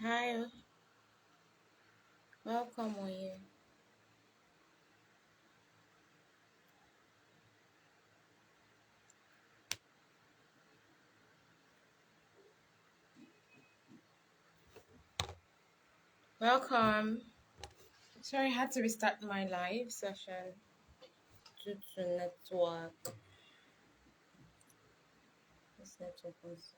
Hi, welcome on you. Welcome. Sorry, I had to restart my live session due to network. This network was.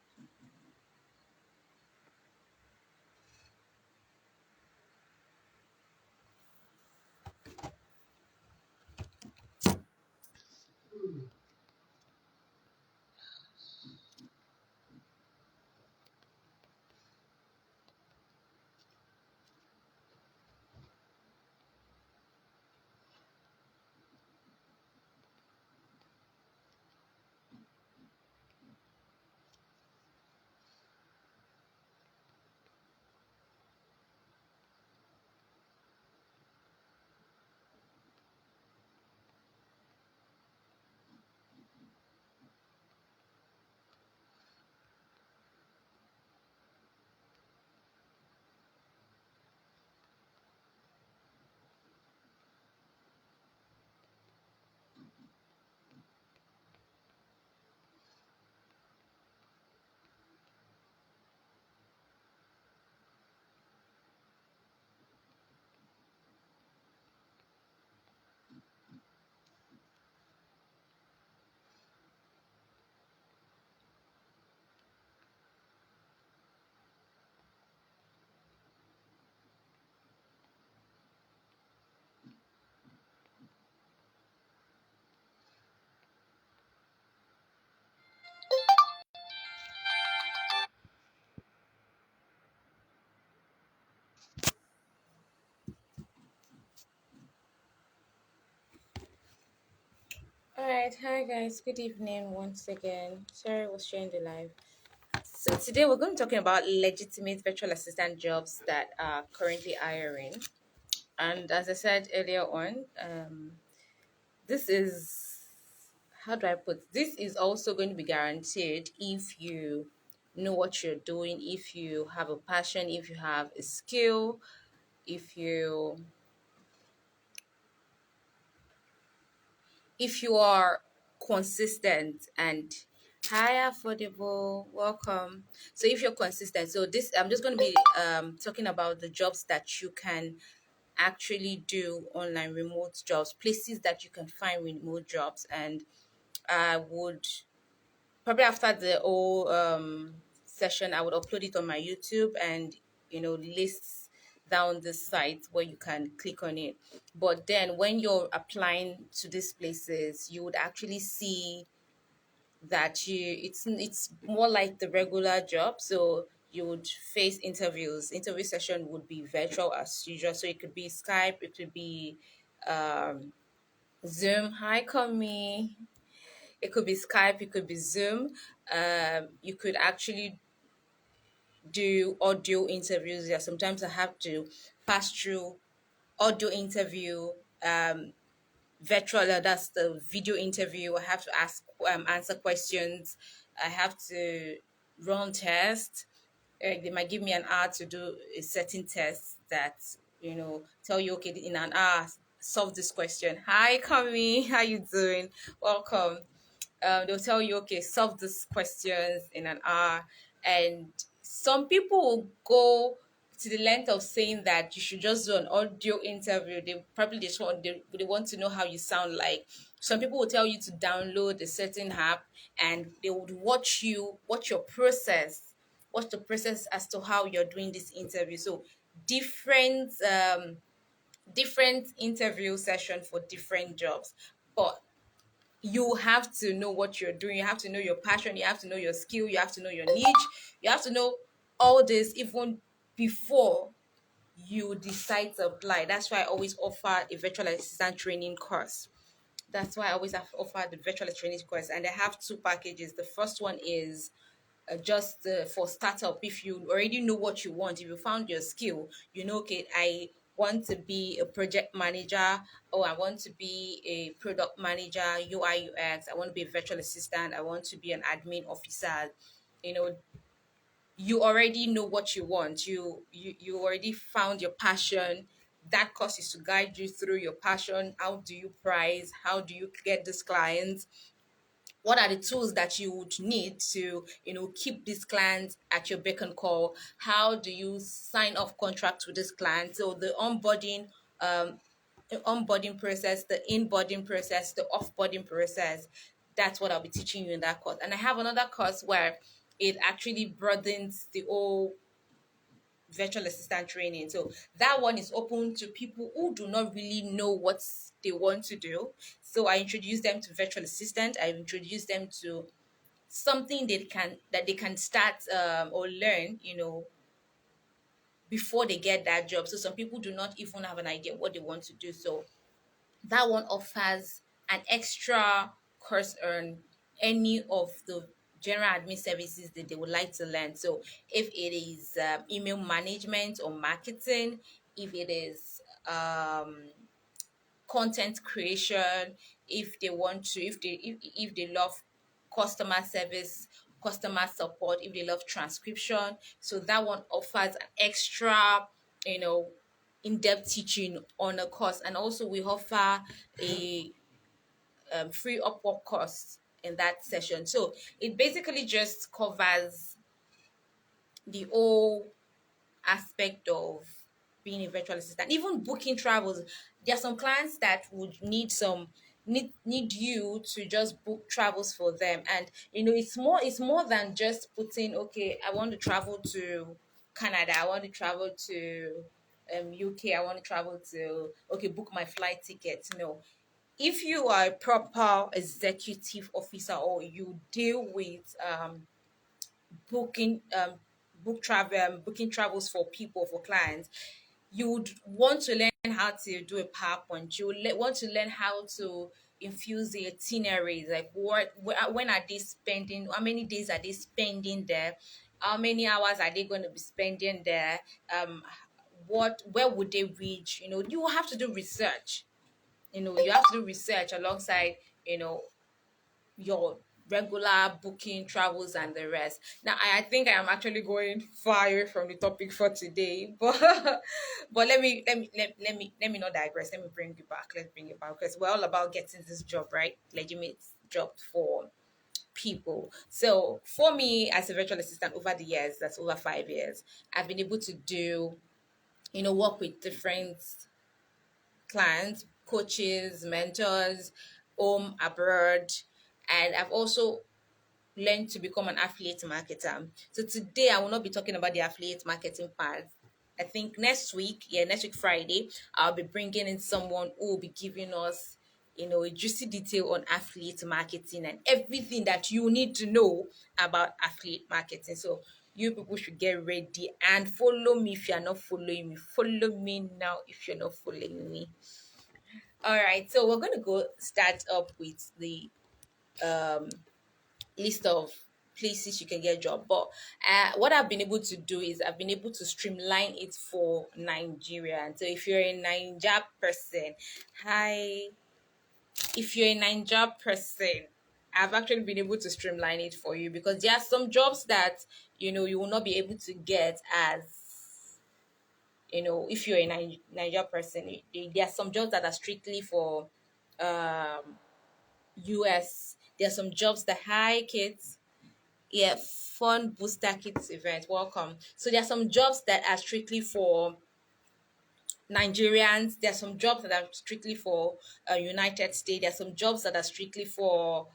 Alright, hi guys, good evening once again. Sorry, I was sharing the live. So, today we're going to be talking about legitimate virtual assistant jobs that are currently hiring. And as I said earlier on, this is how do I put this is also going to be guaranteed if you know what you're doing, if you have a passion, if you have a skill, if you are consistent and hi affordable welcome. So if you're consistent, so this I'm just going to be talking about the jobs that you can actually do online, remote jobs, places that you can find remote jobs. And I would probably after the whole session, I would upload it on my YouTube and list down the site where you can click on it. But then when you're applying to these places, you would actually see that it's more like the regular job. So you would face interviews. Interview session would be virtual as usual. So it could be Skype, it could be Zoom. Hi, Kami. It could be Skype, it could be Zoom. You could actually do audio interviews. Yeah, sometimes I have to pass through audio interview, virtual. That's the video interview. I have to answer questions. I have to run tests. They might give me an hour to do a certain test that tell you, okay, in an hour solve this question. Hi, Kami, how you doing? Welcome. They'll tell you, okay, solve these questions in an hour. And some people will go to the length of saying that you should just do an audio interview. They probably just they want to know how you sound like. Some people will tell you to download a certain app and they would watch your process, watch the process as to how you're doing this interview. So different different interview session for different jobs. But you have to know what you're doing. You have to know your passion. You have to know your skill. You have to know your niche. You have to know all this even before you decide to apply. That's why I always offer a virtual assistant training course. That's why I always have offered the virtual training course. And I have two packages. The first one is just for startup. If you already know what you want, if you found your skill, okay, I want to be a project manager, or I want to be a product manager, UI UX, I want to be a virtual assistant, I want to be an admin officer, you know you already know what you want. You already found your passion. That course is to guide you through your passion. How do you price? How do you get these clients? What are the tools that you would need to, keep these clients at your beck and call? How do you sign off contracts with this client? So the um onboarding process, the inboarding process, the offboarding process. That's what I'll be teaching you in that course. And I have another course where it actually broadens the whole virtual assistant training. So that one is open to people who do not really know what they want to do. So I introduce them to virtual assistant. I introduce them to something that they can start or learn, before they get that job. So some people do not even have an idea what they want to do. So that one offers an extra course on any of the general admin services that they would like to learn. So if it is email management or marketing, if it is content creation, if they love customer service, customer support, if they love transcription. So that one offers an extra, you know in-depth teaching on a course. And also we offer a free Upwork course in that session. So it basically just covers the whole aspect of being a virtual assistant, even booking travels. There are some clients that would need you to just book travels for them. And it's more than just putting, okay, I want to travel to Canada, I want to travel to UK, I want to travel to, okay, book my flight tickets. No, if you are a proper executive officer, or you deal with booking booking travels for people, for clients, you would want to learn how to do a PowerPoint. You would want to learn how to infuse the itineraries, like when are they spending, how many days are they spending there, how many hours are they going to be spending there, where would they reach. You will have to do research. You have to do research alongside, you know your regular booking travels and the rest. Now, I think I am actually going far away from the topic for today, but let me not digress. Let me bring you back. Let's bring it back, because we're all about getting this job, right? Legitimate job for people. So for me, as a virtual assistant, over the years, that's over 5 years, I've been able to do, work with different clients, coaches, mentors, home, abroad. And I've also learned to become an affiliate marketer. So today I will not be talking about the affiliate marketing part. I think next week Friday, I'll be bringing in someone who will be giving us, a juicy detail on affiliate marketing and everything that you need to know about affiliate marketing. So you people should get ready and follow me. If you're not following me, follow me now if you're not following me. All right, so we're going to go start up with the list of places you can get a job. But what I've been able to do is I've been able to streamline it for Nigeria. So if you're a Niger person, hi. If you're a Niger person, I've actually been able to streamline it for you, because there are some jobs that you will not be able to get as, if you're a Niger person. There are some jobs that are strictly for US. There are some jobs that, hi kids, yeah, fun booster kits event, welcome. So there are some jobs that are strictly for Nigerians. There are some jobs that are strictly for United States. There are some jobs that are strictly for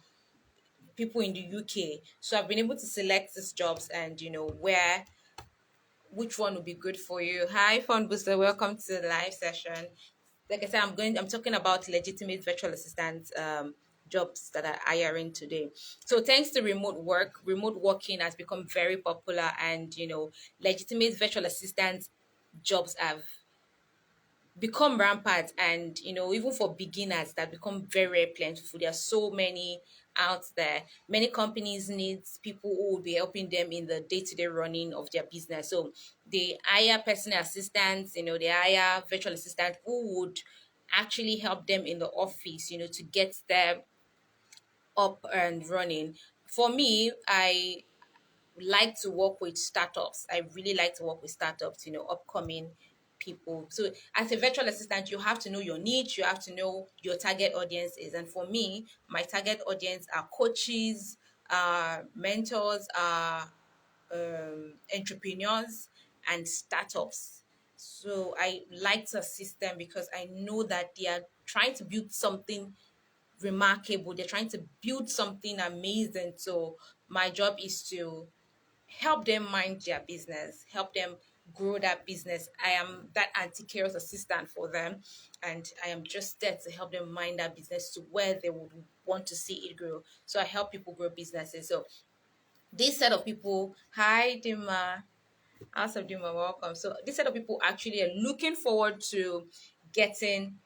people in the UK. So I've been able to select these jobs and where which one would be good for you. Hi, fun booster, welcome to the live session. Like I said, I'm talking about legitimate virtual assistant jobs that are hiring today. So thanks to remote working has become very popular, and legitimate virtual assistant jobs have become rampant. And even for beginners, that become very, very plentiful. There are so many out there. Many companies need people who will be helping them in the day-to-day running of their business. So they hire personal assistants, they hire virtual assistants who would actually help them in the office, to get them up and running. For me, like to work with startups. I really like to work with startups, upcoming people. So as a virtual assistant, you have to know your niche, you have to know your target audience is. And for me, my target audience are coaches, mentors, entrepreneurs, and startups. So I like to assist them because I know that they are trying to build something remarkable. They're trying to build something amazing. So my job is to help them mind their business, help them grow that business. I am that anti-chaos assistant for them, and I am just there to help them mind that business to where they would want to see it grow. So I help people grow businesses. So this set of people, hi Dima, House of Dima, welcome. So this set of people actually are looking forward to getting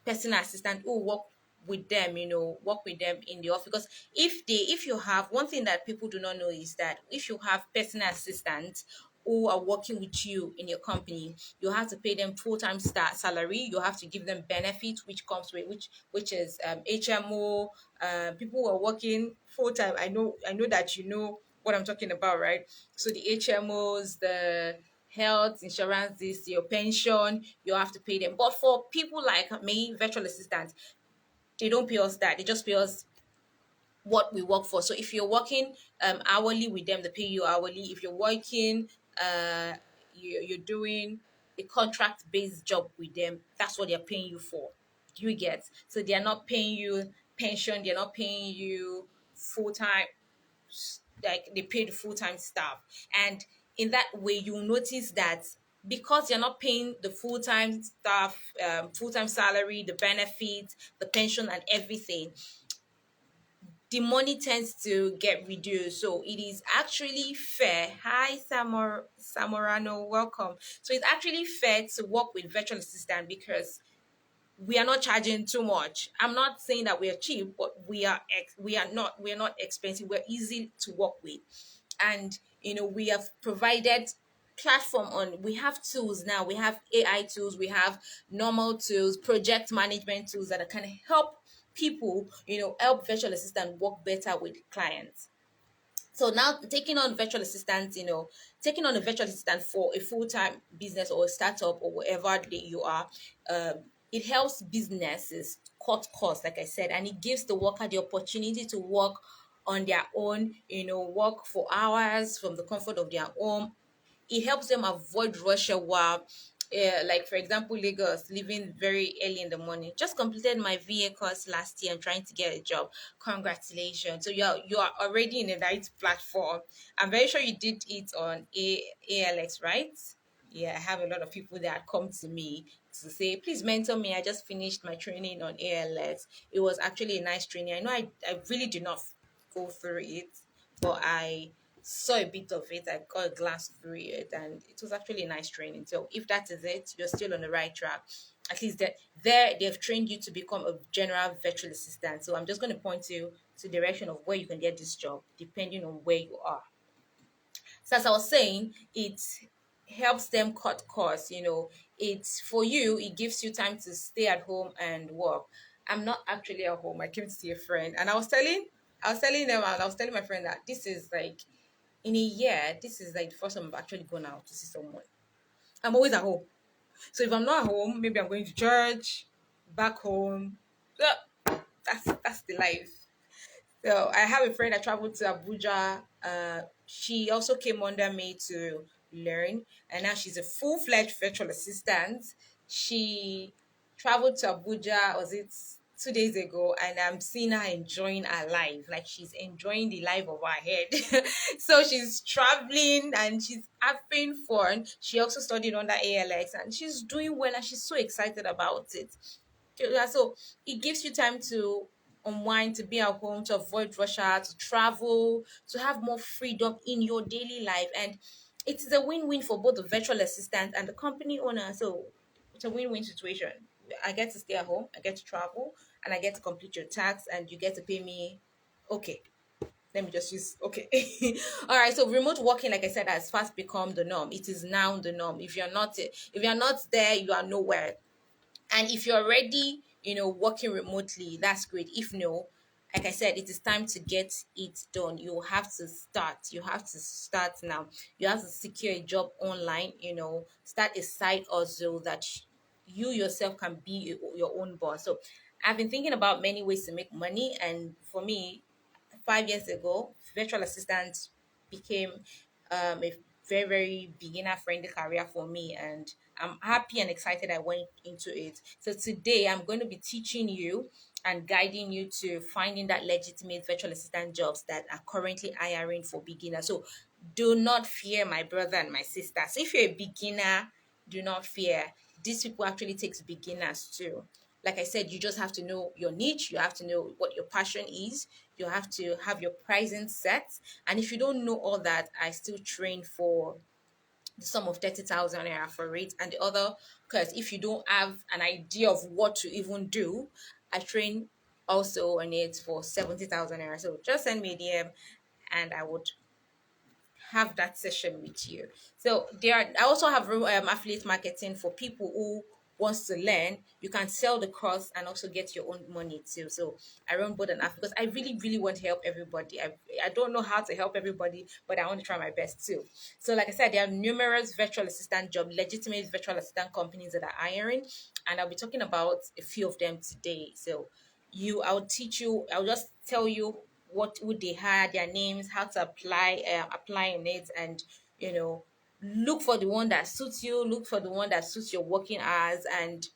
personal assistant who work with them, work with them in the office. Because if you have one thing that people do not know is that if you have personal assistants who are working with you in your company, you have to pay them full-time start salary. You have to give them benefits, which comes with which is HMO. People who are working full-time. I know that you know what I'm talking about, right? So the HMOs, the health insurance, this your pension, you have to pay them. But for people like me, virtual assistants, they don't pay us that. They just pay us what we work for. So if you're working hourly with them, they pay you hourly. If you're working, uh, you're doing a contract based job with them, that's what they're paying you for. Do you get? So they're not paying you pension. They're not paying you full time, like they pay the full-time staff. And in that way you notice that because you're not paying the full-time staff full-time salary, the benefits, the pension and everything, the money tends to get reduced. So it is actually fair. Hi Samorano, welcome. So it's actually fair to work with virtual assistant because we are not charging too much. I'm not saying that we are cheap, but we are not expensive. We're easy to work with, and we have provided platform on. We have tools now. We have AI tools. We have normal tools, project management tools that can help people. Help virtual assistant work better with clients. So now taking on a virtual assistant for a full-time business or a startup or wherever you are, it helps businesses cut costs, like I said, and it gives the worker the opportunity to work on their own, work for hours from the comfort of their home. It helps them avoid rush hour. Like for example, Lagos, leaving very early in the morning. Just completed my VA course last year and trying to get a job. Congratulations! So you are already in the right platform. I'm very sure you did it on ALX, right? Yeah, I have a lot of people that come to me to say, please mentor me. I just finished my training on ALX. It was actually a nice training. I know I really did not go through it, but I saw a bit of it. I got a glance through it, and it was actually a nice training. So if that is it, you're still on the right track. At least that there they've trained you to become a general virtual assistant. So I'm just going to point you to the direction of where you can get this job, depending on where you are. So as I was saying, it helps them cut costs. It's for you, it gives you time to stay at home and work. I'm not actually at home. I came to see a friend and I was telling them and I was telling my friend that this is like in a year, this is like the first time I've actually gone out to see someone. I'm always at home. So if I'm not at home, maybe I'm going to church, back home. So that's the life. So I have a friend that traveled to Abuja. She also came under me to learn, and now she's a full-fledged virtual assistant. She traveled to Abuja, was it 2 days ago, and I'm seeing her enjoying her life. Like she's enjoying the life of her head. So she's traveling and she's having fun. She also studied under ALX and she's doing well and she's so excited about it. Yeah, so it gives you time to unwind, to be at home, to avoid rush hour, to travel, to have more freedom in your daily life. And it is a win-win for both the virtual assistant and the company owner. So it's a win-win situation. I get to stay at home, I get to travel, and I get to complete your tasks, and you get to pay me. Okay, let me just use okay. All right, so remote working, like I said, has fast become the norm. It is now the norm. If you're not there, you are nowhere. And if you're already working remotely, that's great. If no, like I said, it is time to get it done. You have to start. You have to start now. You have to secure a job online, start a side hustle that you yourself can be your own boss. So I've been thinking about many ways to make money. And for me, 5 years ago, virtual assistant became a very, very beginner friendly career for me. And I'm happy and excited I went into it. So today I'm going to be teaching you and guiding you to finding that legitimate virtual assistant jobs that are currently hiring for beginners. So do not fear, my brother and my sister. So if you're a beginner, do not fear. These people actually takes beginners too. Like I said, you just have to know your niche, you have to know what your passion is, you have to have your pricing set. And if you don't know all that, I still train for the sum of 30,000 naira for it. And the other, because if you don't have an idea of what to even do, I train also on it for 70,000 naira. So just send me a DM and I would have that session with you. So I also have affiliate marketing for people who wants to learn. You can sell the course and also get your own money too. So I run both and half because I really, really want to help everybody. I don't know how to help everybody, but I want to try my best too. So like I said, there are numerous virtual assistant job, legitimate virtual assistant companies that are hiring, and I'll be talking about a few of them today. So I'll teach you, I'll just tell you what would they hire, their names, how to apply in it, and look for the one that suits you, look for the one that suits your working hours, and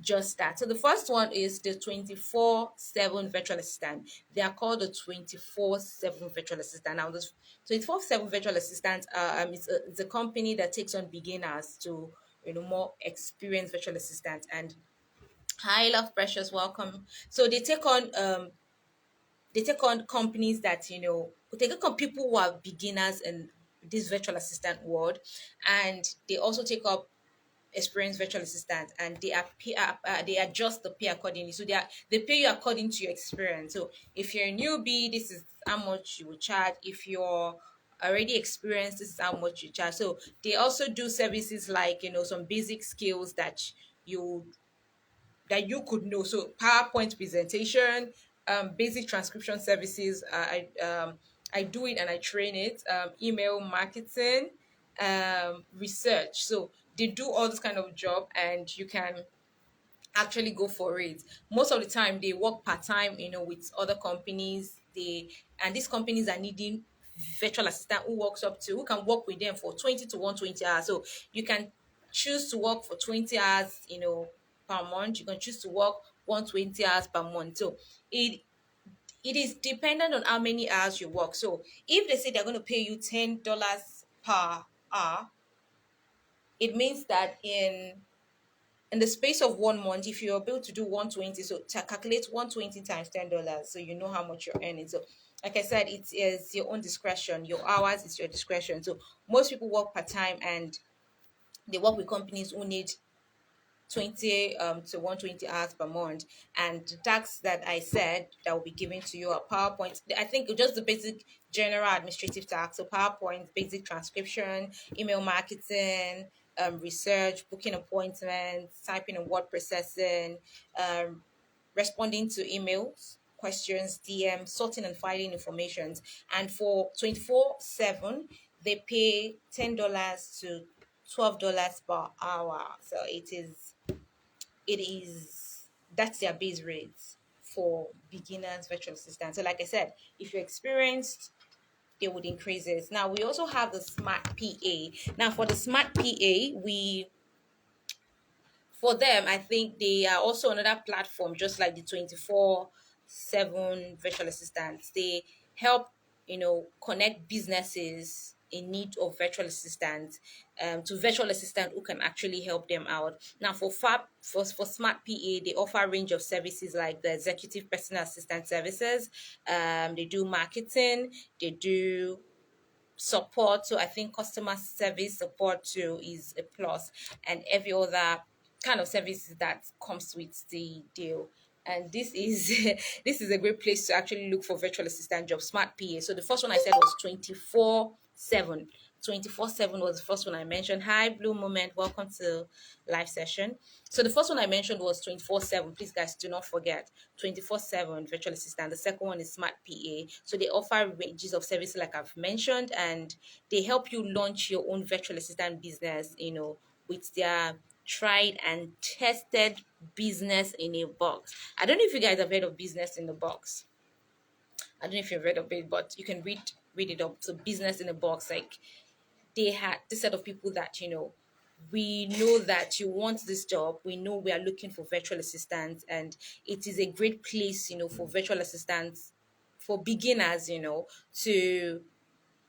just that. So the first one is the 24/7 virtual assistant. They are called the 24/7 virtual assistant. Now, this 24/7 virtual assistant, it's a company that takes on beginners to more experienced virtual assistants. And hi, love, precious, welcome. So they take on companies that they take on people who are beginners in this virtual assistant world, and they also take up experienced virtual assistants, and they adjust the pay accordingly. So they pay you according to your experience. So if you're a newbie, this is how much you will charge. If you're already experienced, this is how much you charge. So they also do services like some basic skills you that you could know. So PowerPoint presentation, basic transcription services. I do it and I train it. Email marketing, research. So they do all this kind of job, and you can actually go for it. Most of the time, they work part time, with other companies. And these companies are needing virtual assistant who can work with them for 20 to 120 hours. So you can choose to work for 20 hours, per month. You can choose to work 120 hours per month. So it is dependent on how many hours you work. So if they say they're going to pay you $10 per hour, it means that in the space of 1 month, if you're able to do 120, so to calculate 120 times $10, so you know how much you're earning. So like I said, it is your own discretion. Your hours is your discretion. So most people work part-time, and they work with companies who need 20 to 120 hours per month. And the tasks that I said that will be given to you are PowerPoint. I think just the basic general administrative tasks. So PowerPoint, basic transcription, email marketing, research, booking appointments, typing and word processing, um, responding to emails, questions, DM, sorting and filing informations. And for 24/7, they pay $10 to $12 per hour. So it is that's their base rates for beginners virtual assistants. So like I said, if you're experienced, they would increase it. Now we also have the smart PA. Now for the smart PA, for them, I think they are also another platform, just like the 24/7 virtual assistants. They help, connect businesses in need of virtual assistants to virtual assistant who can actually help them out. Now, for Smart PA, they offer a range of services like the executive personal assistant services. They do marketing. They do support. So I think customer service support too is a plus, and every other kind of services that comes with the deal. and this is this is a great place to actually look for virtual assistant jobs. Smart PA. So the first one I said was 24/7. 24/7 was the first one I mentioned. Hi, Blue Moment. Welcome to live session. So the first one I mentioned was 24/7. Please, guys, do not forget 24/7 virtual assistant. The second one is Smart PA. So they offer ranges of services like I've mentioned, and they help you launch your own virtual assistant business, with their tried and tested business in a box. I don't know if you guys have heard of business in the box. I don't know if you've read of it, but you can read it up. So business in a box, like they had this set of people that we know that you want this job. We know we are looking for virtual assistants, and it is a great place, for virtual assistants, for beginners, to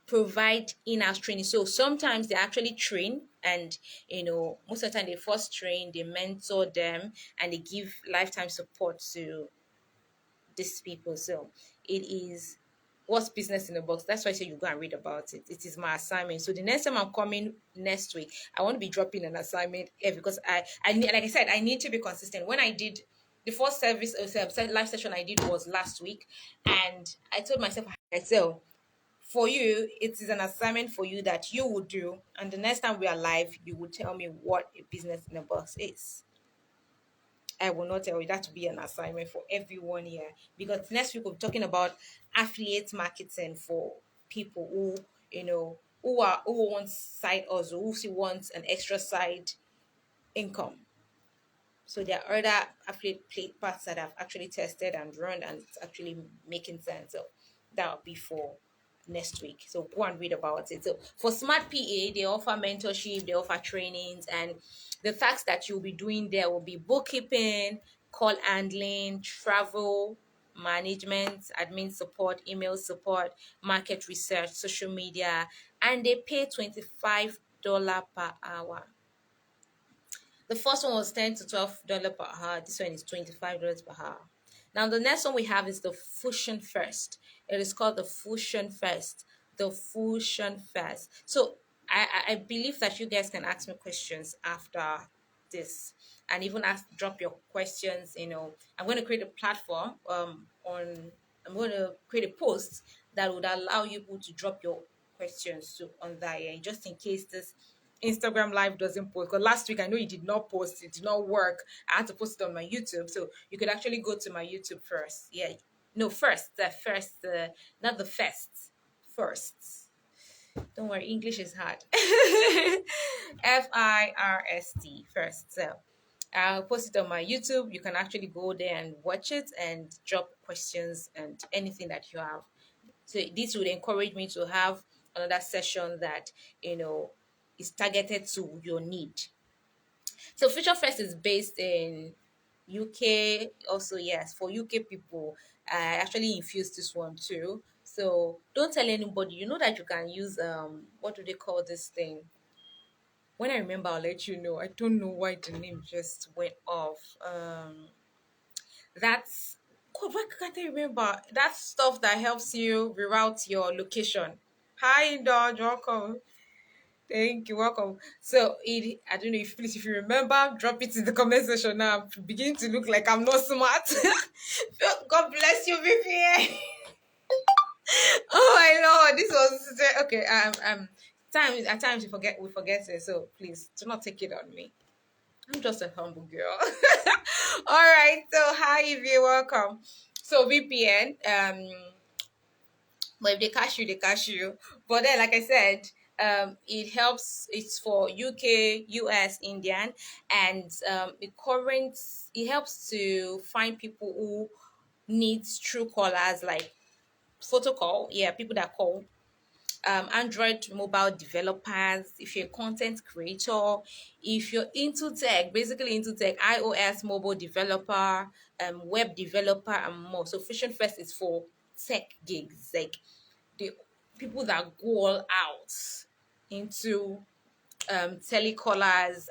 provide in-house training. So sometimes they actually train, and most of the time they first train, they mentor them, and they give lifetime support to these people. So it is what's business in the box. That's why I say you go and read about it. It is my assignment. So the next time I'm coming next week, I want to be dropping an assignment here, because like I said, I need to be consistent. When I did the first service live session I did was last week, and I told myself, for you, it is an assignment for you that you will do, and the next time we are live, you will tell me what a business in a box is. I will not tell you. That will be an assignment for everyone here, because next week we're talking about affiliate marketing for people who want side hustle, who wants an extra side income. So there are other affiliate plate parts that I've actually tested and run, and it's actually making sense. So that will be for next week. So go and read about it. So for Smart PA, they offer mentorship, they offer trainings, and the tasks that you'll be doing there will be bookkeeping, call handling, travel management, admin support, email support, market research, social media, and they pay $25 per hour. The first one was $10 to $12 per hour. This one is $25 per hour. Now the next one we have is the Fusion First. It is called the Fusion First. The Fusion First. So I believe that you guys can ask me questions after this, and even drop your questions. I'm going to create a platform on. I'm going to create a post that would allow you to drop your questions to on that, just in case this Instagram live doesn't post. Because last week I know you did not post, it did not work. I had to post it on my YouTube. So you could actually go to my YouTube first. Yeah. No, first. Not the first. First. Don't worry, English is hard. FIRST first. So I'll post it on my YouTube. You can actually go there and watch it and drop questions and anything that you have. So this would encourage me to have another session that is targeted to your need. So Future First is based in UK. Also, yes, for UK people, I actually infused this one too. So don't tell anybody. You know that you can use what do they call this thing? When I remember, I'll let you know. I don't know why the name just went off. That's God, why can't I remember? That stuff that helps you reroute your location. Hi, Dodge, welcome. Thank you, welcome. So it, I don't know if please, if you remember, drop it in the comment section now. I'm beginning to look like I'm not smart. God bless you, VPN. Oh my lord, this was okay. Time at times we forget it. So please do not take it on me. I'm just a humble girl. All right. So hi, if you're welcome. So VPN, but if they cash you, they cash you. But then, like I said, it helps. It's for UK, US, Indian, and it helps to find people who needs true callers, like photo call. Yeah, people that call. Android mobile developers, if you're a content creator, if you're into tech, basically into tech, iOS mobile developer, web developer, and more. So Fusion First is for tech gigs, like the people that go all out into telecallers,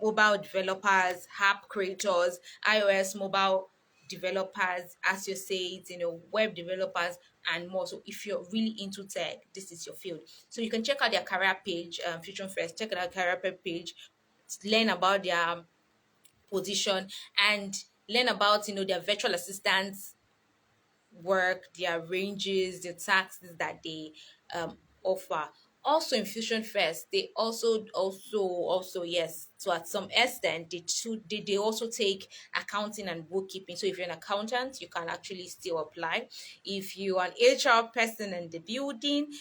mobile developers, app creators, iOS mobile developers, as you say it, web developers and more. So if you're really into tech, this is your field. So you can check out their career page, Fusion First, check out career page, learn about their position, and learn about their virtual assistants work, their ranges, the taxes that they offer. Also in Fusion First, they also yes. So at some extent, they also take accounting and bookkeeping. So if you're an accountant, you can actually still apply. If you're an HR person in the building,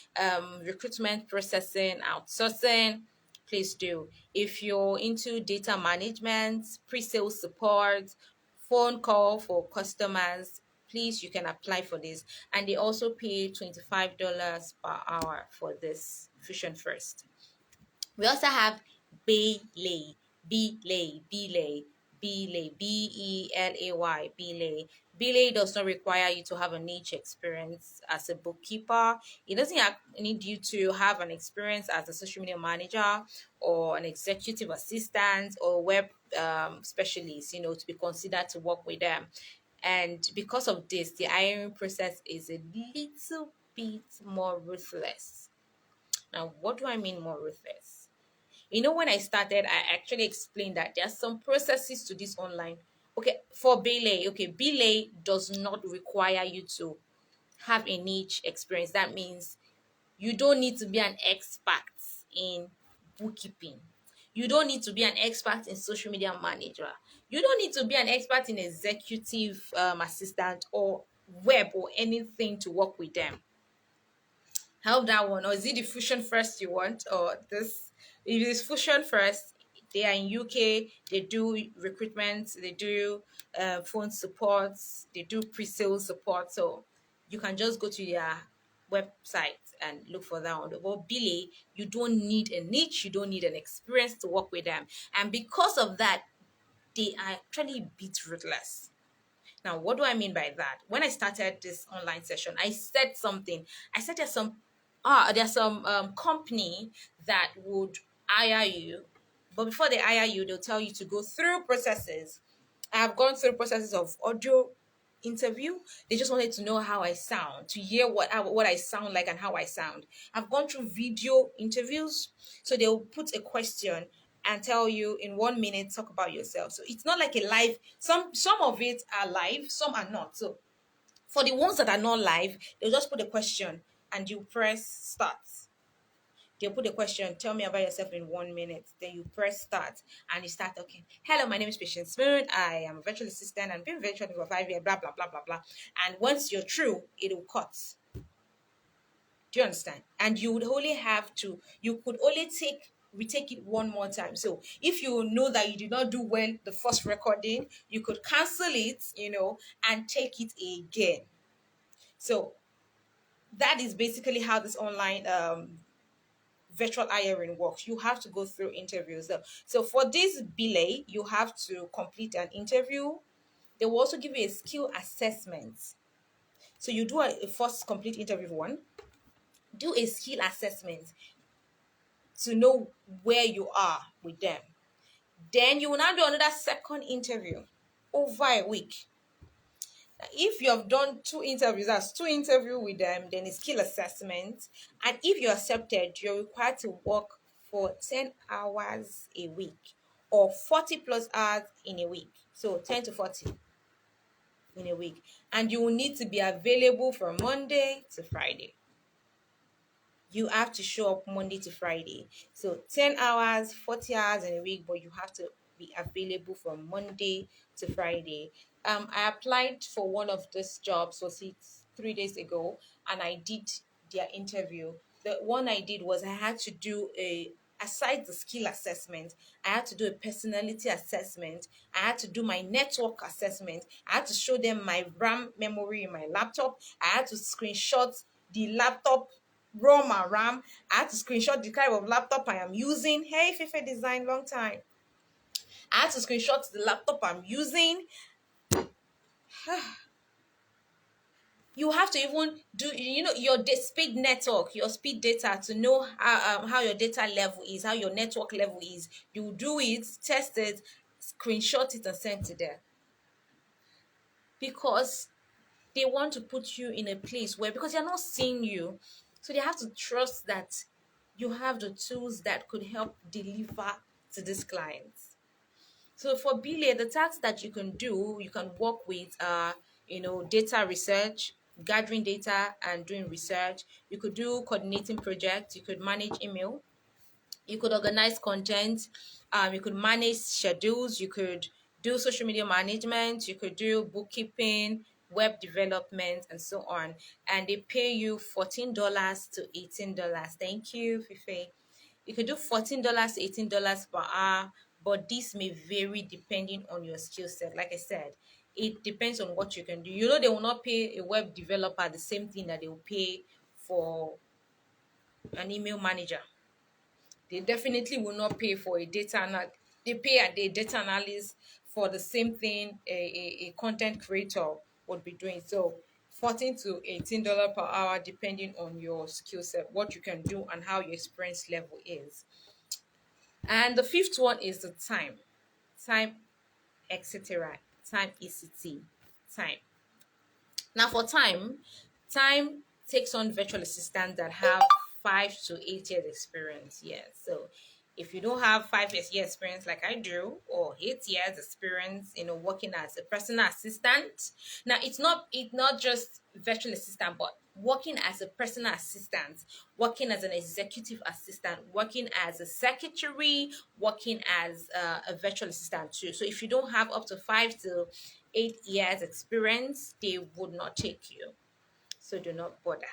recruitment processing, outsourcing, please do. If you're into data management, pre-sales support, phone call for customers, please, you can apply for this. And they also pay $25 per hour for this Fusion First. We also have Belay, Belay. Belay. Belay does not require you to have a niche experience as a bookkeeper. It doesn't need you to have an experience as a social media manager or an executive assistant or web specialist, to be considered to work with them. And because of this, the hiring process is a little bit more ruthless. Now, what do I mean more ruthless? When I started, I actually explained that there are some processes to this online. Okay, for Belay, Belay does not require you to have a niche experience. That means you don't need to be an expert in bookkeeping. You don't need to be an expert in social media manager. You don't need to be an expert in executive assistant or web or anything to work with them. Help that one, or is it the Fusion First you want, or this? If it's Fusion First, they are in UK. They do recruitment. They do phone support. They do pre-sales support. So you can just go to their website and look for that one. But Billy, you don't need a niche. You don't need an experience to work with them, and because of that, they are actually a bit ruthless. Now, what do I mean by that? When I started this online session, I said something. I said there's some company that would hire you, but before they hire you, they'll tell you to go through processes. I have gone through processes of audio interview. They just wanted to know how I sound, to hear what I sound like and how I sound. I've gone through video interviews, so they'll put a question and tell you in 1 minute, talk about yourself. So it's not like a live. Some of it are live, some are not. So for the ones that are not live, they'll just put a question and you press start. They'll put a question, tell me about yourself in 1 minute. Then you press start and you start talking. Hello, my name is Patience Spoon. I am a virtual assistant and been virtual for 5 years, blah, blah, blah, blah, blah. And once you're through, it will cut. Do you understand? And you would only have to, you could only retake it one more time. So if you know that you did not do well the first recording, you could cancel it, and take it again. So that is basically how this online virtual hiring works. You have to go through interviews. So for this Belay, you have to complete an interview. They will also give you a skill assessment. So you do a first complete interview one, do a skill assessment to know where you are with them. Then you will now do another second interview over a week. If you have done two interviews, that's two interviews with them, then a skill assessment. And if you're accepted, you're required to work for 10 hours a week or 40 plus hours in a week. So 10 to 40 in a week. And you will need to be available from Monday to Friday. You have to show up Monday to Friday. So 10 hours, 40 hours in a week, but you have to be available from Monday to Friday. I applied for one of these jobs, was it 3 days ago, and I did their interview. The one I did was I had to do aside the skill assessment, I had to do a personality assessment. I had to do my network assessment. I had to show them my RAM memory in my laptop. I had to screenshot the laptop ROM and RAM. I had to screenshot the kind of laptop I am using. Hey, Fefe Design, long time. I had to screenshot the laptop I'm using. You have to even do, your speed network, your speed data to know how your data level is, how your network level is. You do it, test it, screenshot it, and send to them. Because they want to put you in a place where, because they're not seeing you, so they have to trust that you have the tools that could help deliver to these clients. So for BLA, the tasks that you can do, you can work with, data research, gathering data and doing research. You could do coordinating projects. You could manage email. You could organize content. You could manage schedules. You could do social media management. You could do bookkeeping, web development, and so on. And they pay you $14 to $18. Thank you, Fife. You could do $14 to $18 per hour, but this may vary depending on your skill set. Like I said, it depends on what you can do. They will not pay a web developer the same thing that they will pay for an email manager. They definitely will not pay for a they pay a data analyst for the same thing a content creator would be doing. So 14 to $18 per hour depending on your skill set, what you can do and how your experience level is. And the fifth one is the time, etc. Time, ECT, time. Now for time takes on virtual assistants that have 5 to 8 years experience. Yes. So if you don't have 5 years experience like I do, or 8 years experience, working as a personal assistant. Now it's not just virtual assistant, but working as a personal assistant, working as an executive assistant, working as a secretary, working as a virtual assistant too. So if you don't have up to 5 to 8 years experience, they would not take you. So do not bother.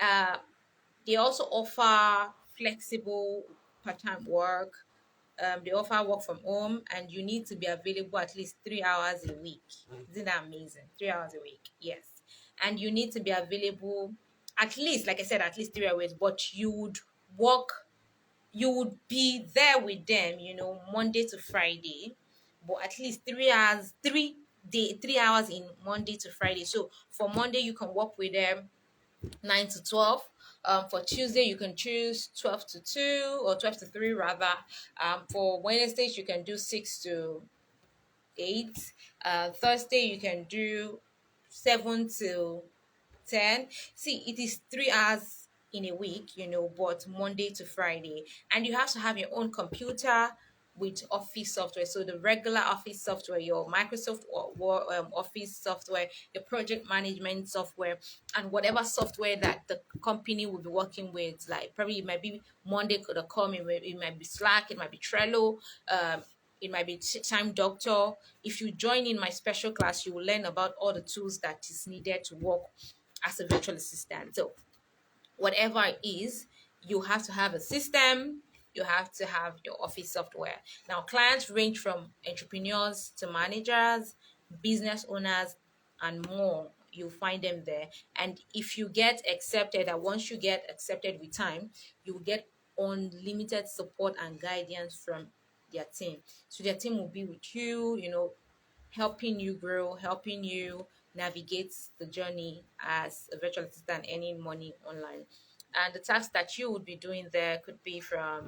Uh, they also offer flexible part-time work. They offer work from home, and you need to be available at least 3 hours a week. Isn't that amazing? 3 hours a week, yes. And you need to be available at least, like I said, at least 3 hours. But you would be there with them, Monday to Friday, but at least 3 hours, 3 hours in Monday to Friday. So for Monday, you can work with them 9 to 12. For Tuesday, you can choose 12 to 2 or 12 to 3 rather. For Wednesdays, you can do 6 to 8. Thursday, you can do 7 to 10. See, it is 3 hours in a week, but Monday to Friday. And you have to have your own computer with office software. So the regular office software, your Microsoft Office software, your project management software, and whatever software that the company will be working with. Like probably it might be Monday.com, it might be Slack, it might be Trello, it might be Time Doctor. If you join in my special class, you will learn about all the tools that is needed to work as a virtual assistant. So whatever it is, you have to have a system, you have to have your office software. Now clients range from entrepreneurs to managers, business owners, and more. You'll find them there. And if you get accepted, and once you get accepted with time, you will get unlimited support and guidance from their team. So their team will be with you, helping you grow, helping you navigate the journey as a virtual assistant earning money online. And the tasks that you would be doing there could be from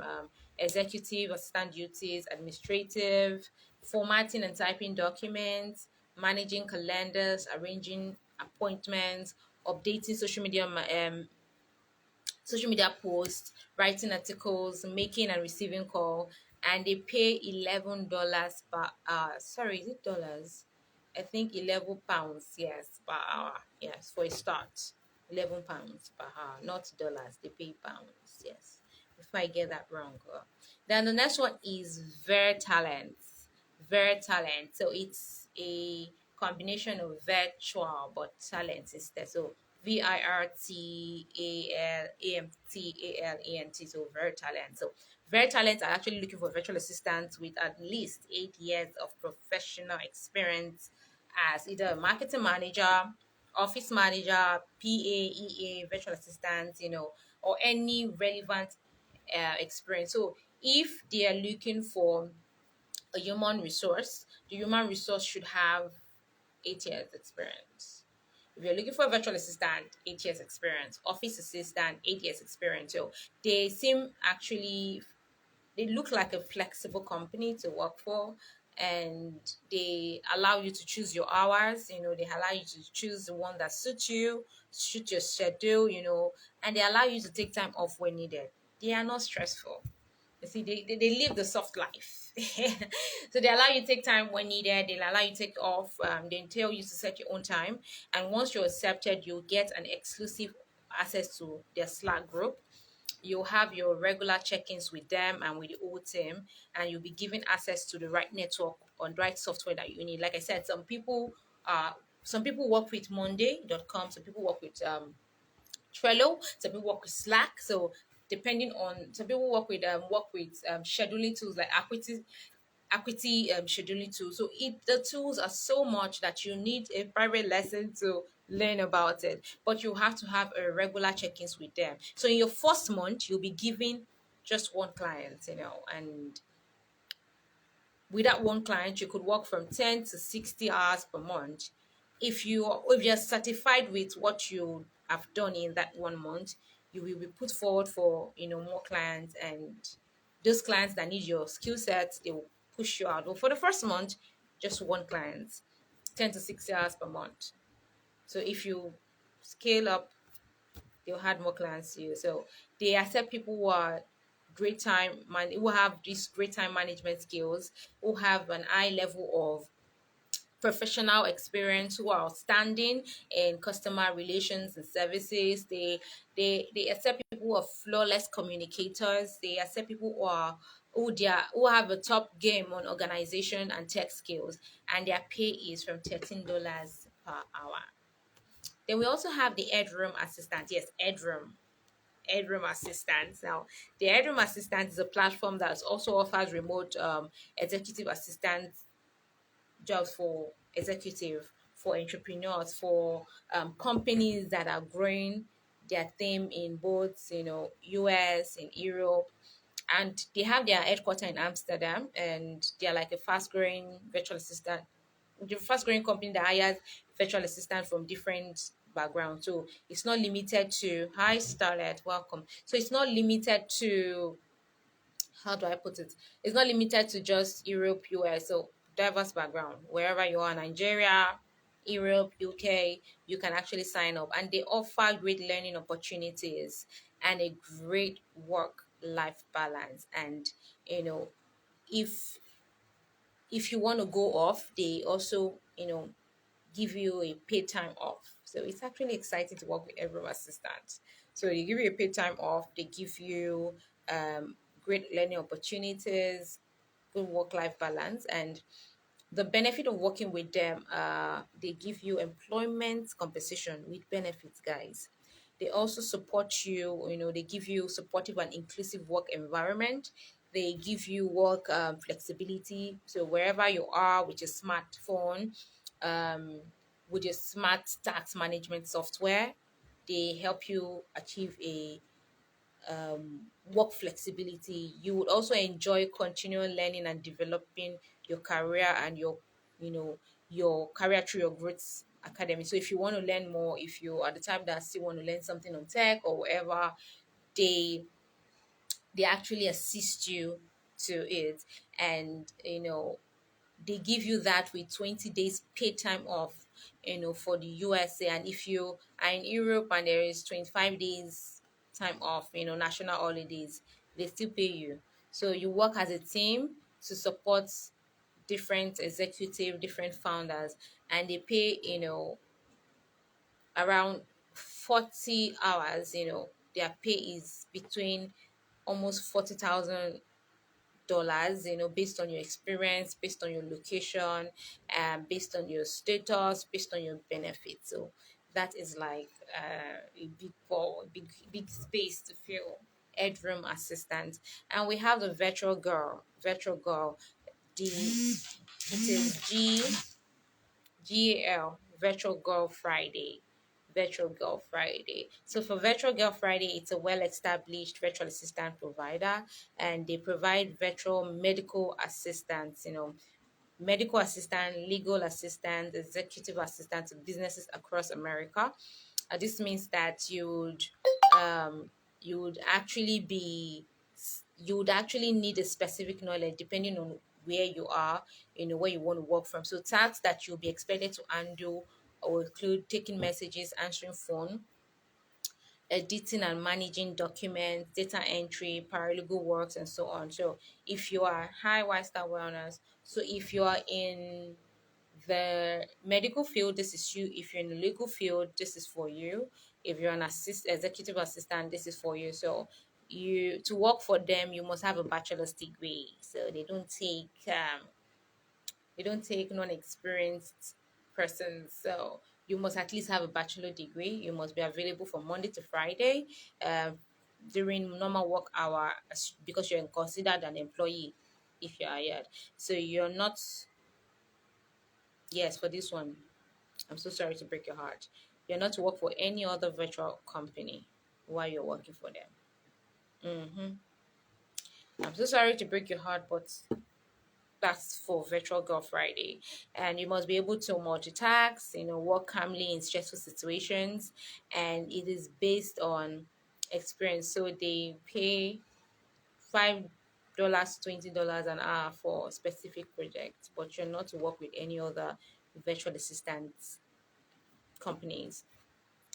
executive assistant duties, administrative, formatting and typing documents, managing calendars, arranging appointments, updating social media posts, writing articles, making and receiving call, and they pay $11 per hour. Sorry, is it dollars? I think £11, yes, per hour. Yes, for a start. £11 per hour, not dollars. They pay pounds, yes. If I get that wrong. Then the next one is Vertalent. Vertalent. So it's a combination of virtual but talent instead. So Virtalent. So Vertalent. So Vertalent are actually looking for virtual assistants with at least 8 years of professional experience as either a marketing manager, office manager, PA, EA, virtual assistant, or any relevant experience. So if they are looking for a human resource, the human resource should have 8 years experience. If you're looking for a virtual assistant, 8 years experience. Office assistant, 8 years experience. So they they look like a flexible company to work for, and they allow you to choose your hours. They allow you to choose the one that suits you, suit your schedule, and they allow you to take time off when needed. They are not stressful. See, they live the soft life. So they allow you to take time when needed. They allow you to take off. They tell you to set your own time. And once you're accepted, you'll get an exclusive access to their Slack group. You'll have your regular check-ins with them and with the whole team, and you'll be given access to the right network or the right software that you need. Like I said, some people work with Monday.com, some people work with Trello, some people work with Slack. So depending on, some people work with scheduling tools like Equity scheduling tools. So the tools are so much that you need a private lesson to learn about it. But you have to have a regular check-ins with them. So in your first month, you'll be given just one client, and with that one client, you could work from 10 to 60 hours per month. If you're satisfied with what you have done in that 1 month, you will be put forward for more clients, and those clients that need your skill set, they will push you out. But for the first month, just one client, 10 to 60 hours per month. So if you scale up, they'll add more clients to you. So they accept people who are who have these great time management skills, who have an high level of professional experience, who are outstanding in customer relations and services. They accept people who are flawless communicators. They accept people who have a top game on organization and tech skills, and their pay is from $13 per hour. Then we also have the headroom assistant. Yes, headroom assistant. Now, the headroom assistant is a platform that also offers remote executive assistant jobs for executive, for entrepreneurs, for companies that are growing their team in both US, in Europe, and they have their headquarters in Amsterdam, and they're like a fast growing virtual assistant, the fast growing company that hires virtual assistant from different backgrounds. So it's not limited to, hi Starlet, welcome. So it's not limited to, how do I put it? It's not limited to just Europe, US. So diverse background. Wherever you are, Nigeria, Europe, UK, you can actually sign up. And they offer great learning opportunities and a great work life balance. And you know, if if you want to go off, they also, give you a paid time off. So it's actually exciting to work with Everroom Assistant. So they give you a paid time off, they give you great learning opportunities, good work life balance, and the benefit of working with them, they give you employment compensation with benefits, guys. They also support you, they give you supportive and inclusive work environment. They give you work flexibility. So wherever you are with your smartphone, um, with your smart tax management software, they help you achieve a work flexibility. You would also enjoy continual learning and developing your career and you know, your career through your growth academy. So if you want to learn more, if you are the type that still want to learn something on tech or whatever, they they actually assist you to it. And they give you that with 20 days paid time off, for the USA. And if you are in Europe and there is 25 days time off, national holidays, they still pay you. So you work as a team to support different executive, different founders, and they pay, around 40 hours, their pay is between almost $40,000, based on your experience, based on your location, and based on your status, based on your benefits. So that is like a big ball, big space to fill. Headroom assistant, and we have the virtual girl. Virtual girl, it is GAL, Virtual Girl Friday. Virtual Girl Friday. So for Virtual Girl Friday, it's a well-established virtual assistant provider, and they provide virtual medical assistance, medical assistant, legal assistant, executive assistant to businesses across America. This means that um, you would actually be you would actually need a specific knowledge depending on where you are, where you want to work from. So tasks that you'll be expected to handle will include taking messages, answering phone, editing and managing documents, data entry, paralegal works, and so on. So if you are high Wistar Wellness, so if you are in the medical field, this is you. If you're in the legal field, this is for you. If you're an executive assistant, this is for you. So you to work for them, you must have a bachelor's degree. So they don't take non-experienced persons. So you must at least have a bachelor degree. You must be available from Monday to Friday, um, during normal work hour, because you're considered an employee if you're hired. So you're not. Yes, for this one, I'm so sorry to break your heart. You're not to work for any other virtual company while you're working for them. I'm so sorry to break your heart, but that's for Virtual Girl Friday. And you must be able to multitask, work calmly in stressful situations. And it is based on experience. So they pay $5, $20 an hour for specific projects, but you're not to work with any other virtual assistant companies.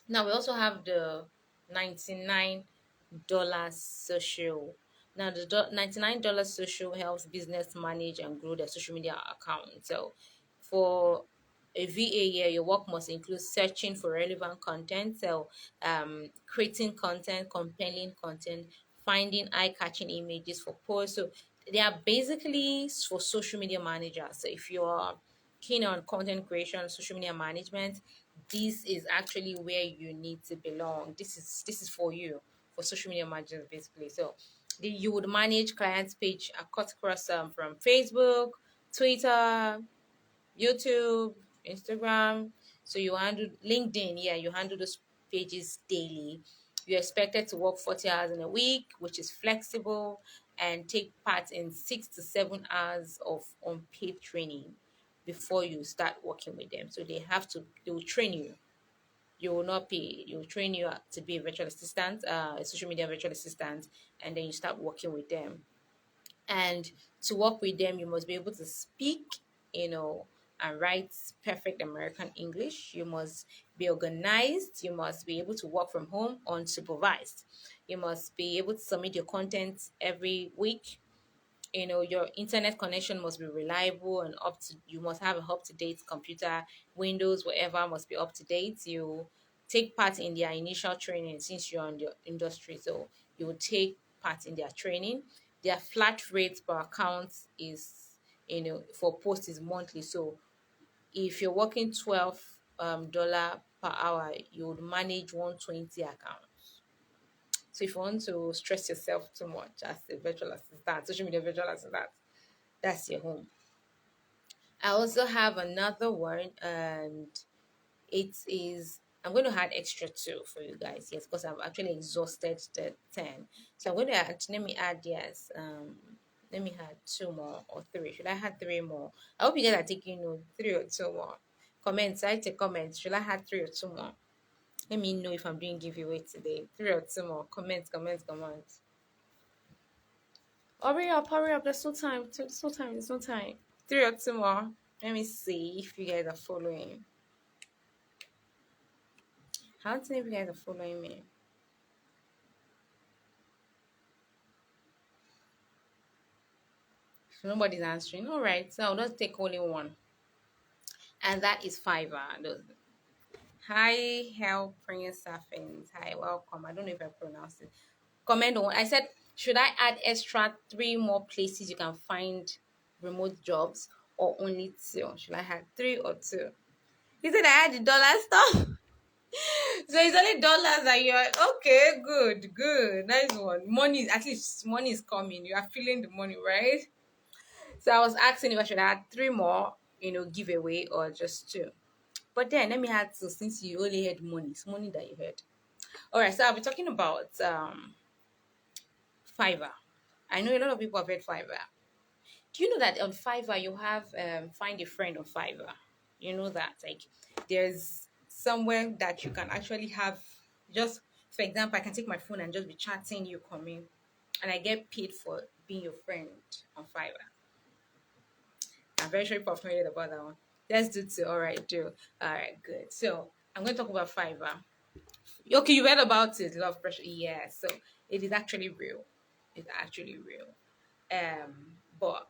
Now we also have the $99 social. Now the $99 social helps business manage and grow their social media account. So for a VA year, your work must include searching for relevant content, so creating content, compelling content, finding eye-catching images for posts. So they are basically for social media managers. So if you're keen on content creation, social media management, this is actually where you need to belong. This is for you, for social media managers basically. So you would manage clients page across from Facebook, Twitter, YouTube, Instagram. So you handle LinkedIn, yeah, you handle those pages daily. You're expected to work 40 hours in a week, which is flexible, and take part in 6 to 7 hours of unpaid training before you start working with them. So they will train you. You will not pay. They will train you to be a virtual assistant, a social media virtual assistant, and then you start working with them. And to work with them, you must be able to speak, and write perfect American English. You must be organized. You must be able to work from home unsupervised. You must be able to submit your content every week. Your internet connection must be reliable and you must have a up-to-date computer. Windows, whatever, must be up to date. You take part in their initial training since you're on the industry, so you will take part in their training. Their flat rate per account is, for post is monthly. So if you're working 12 dollar per hour, you would manage 120 accounts. So if you want to stress yourself too much as a virtual assistant, social media virtual assistant, that's your home. I also have another one, and it is, I'm going to add extra two for you guys, yes, because I've actually exhausted the 10. So I'm going to let me add, yes, let me add two more or three. Should I add three more? I hope you guys are taking note. Three or two more. Comments, I take comments. Should I add three or two more? Let me know if I'm doing giveaway today. Three or two more. Comments, comments, comments. Hurry up. There's still time. There's still time. There's no time. Three or two more. Let me see if you guys are following. How to know if you guys are following me? So nobody's answering. All right, so I'll just take only one, and that is Fiverr. Hi, help Prince Saffins. Hi, welcome. I don't know if I pronounced it. Comment on. I said, should I add extra three more places you can find remote jobs, or only two? Should I add three or two? He said I had the dollar stuff. So it's only dollars that you're okay. Good, nice one. Money, at least money is coming. You are feeling the money, right? So I was asking if I should add three more, giveaway, or just two. But then let me add two, since you only had money. It's money that you had. All right, so I'll be talking about Fiverr. I know a lot of people have heard Fiverr. Do you know that on Fiverr you have find a friend on Fiverr? You know that, like, there's somewhere that you can actually have, just for example, I can take my phone and just be chatting you coming, and I get paid for being your friend on Fiverr. I'm very sure you're familiar about that one. Let's do two. All right, do. All right, good. So I'm going to talk about Fiverr. Okay, you read about it, love pressure. Yeah, so it is actually real. It's actually real. But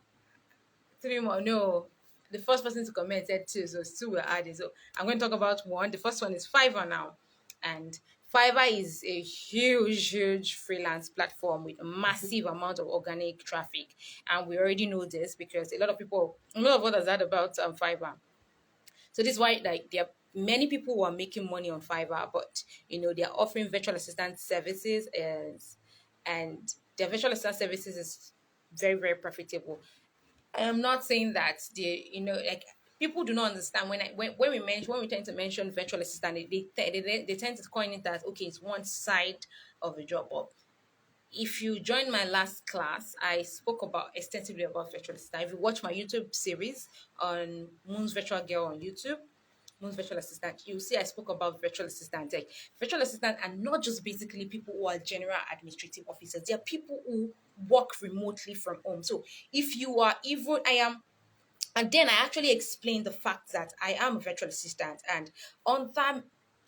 three more, no. The first person to comment said two, so two were added. So I'm going to talk about one. The first one is Fiverr now. And Fiverr is a huge freelance platform with a massive amount of organic traffic. And we already know this because a lot of us has heard about Fiverr. So this is why like there are many people who are making money on Fiverr, but they're offering virtual assistant services and their virtual assistant services is very profitable. I am not saying that like people do not understand when we tend to mention virtual assistant, they tend to coin it as okay, it's one side of the job. But if you join my last class, I spoke about extensively about virtual assistant. If you watch my YouTube series on Moon's Virtual Girl on YouTube, Moon's virtual assistant, you'll see I spoke about virtual assistant. Like virtual assistant are not just basically people who are general administrative officers. They are people who work remotely from home. So if you are even I am and then I actually explained the fact that I am a virtual assistant, and under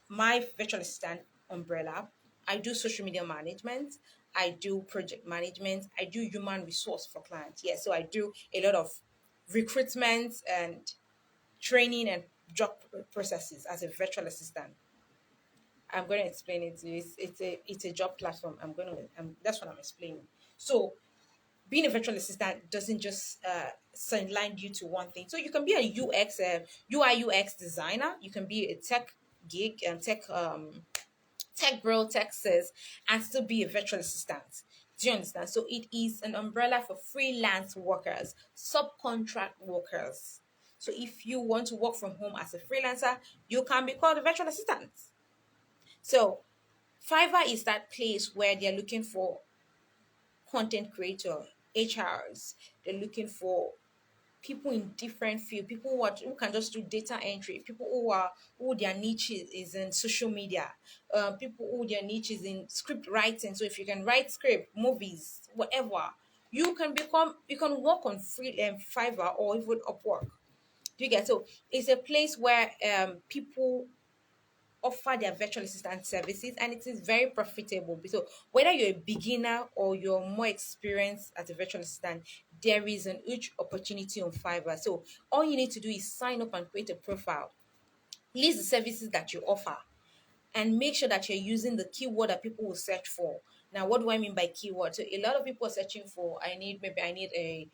my virtual assistant umbrella, I do social media management, I do project management, I do human resource for clients. Yeah, so I do a lot of recruitment and training and job processes as a virtual assistant. I'm going to explain it to you. It's a job platform. That's what I'm explaining. So being a virtual assistant doesn't just sideline you to one thing. So you can be a UI UX designer. You can be a tech geek and tech bro, tech sis, and still be a virtual assistant. Do you understand? So it is an umbrella for freelance workers, subcontract workers. So if you want to work from home as a freelancer, you can be called a virtual assistant. So Fiverr is that place where they're looking for content creator, HRs. They're looking for people in different field, people who can just do data entry, people who their niche is in social media, people who their niche is in script writing. So if you can write script, movies, whatever, you can work on free Fiverr or even Upwork. Do you get? So it's a place where people offer their virtual assistant services and it is very profitable. So whether you're a beginner or you're more experienced as a virtual assistant, there is an huge opportunity on Fiverr. So all you need to do is sign up and create a profile, list the services that you offer, and make sure that you're using the keyword that people will search for. Now, what do I mean by keyword? So a lot of people are searching for a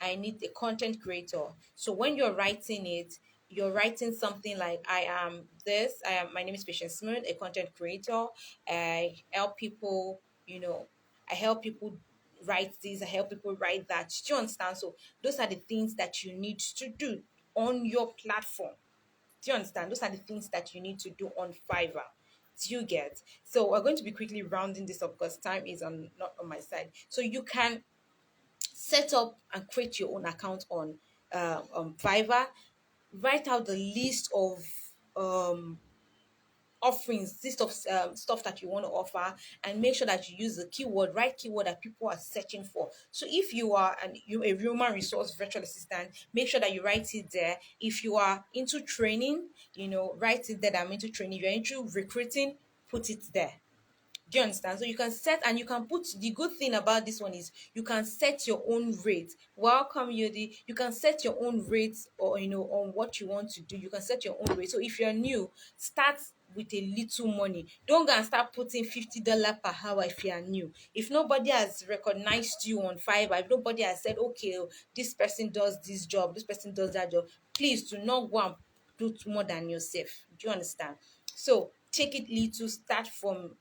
I need a content creator. So when you're writing it, you're writing something like my name is Patience Smooth, a content creator. I help people, I help people write this, I help people write that. Do you understand? So those are the things that you need to do on your platform. Do you understand? Those are the things that you need to do on Fiverr. Do you get? So we're going to be quickly rounding this up because time is not on my side. So you can set up and create your own account on Fiverr. Write out the list of offerings, list of stuff that you want to offer, and make sure that you use the right keyword that people are searching for. So if you are a human resource virtual assistant, make sure that you write it there. If you are into training, write it there that I'm into training. If you're into recruiting, put it there. Do you understand? So you can set and you can put the good thing about this one is you can set your own rate. Welcome you can set your own rates or on what you want to do. You can set your own rate. So if you're new, start with a little money. Don't go and start putting $50 per hour if you are new. If nobody has recognized you on Fiverr, if nobody has said, okay, this person does this job, this person does that job, please do not go and do more than yourself. Do you understand? So take it little, start from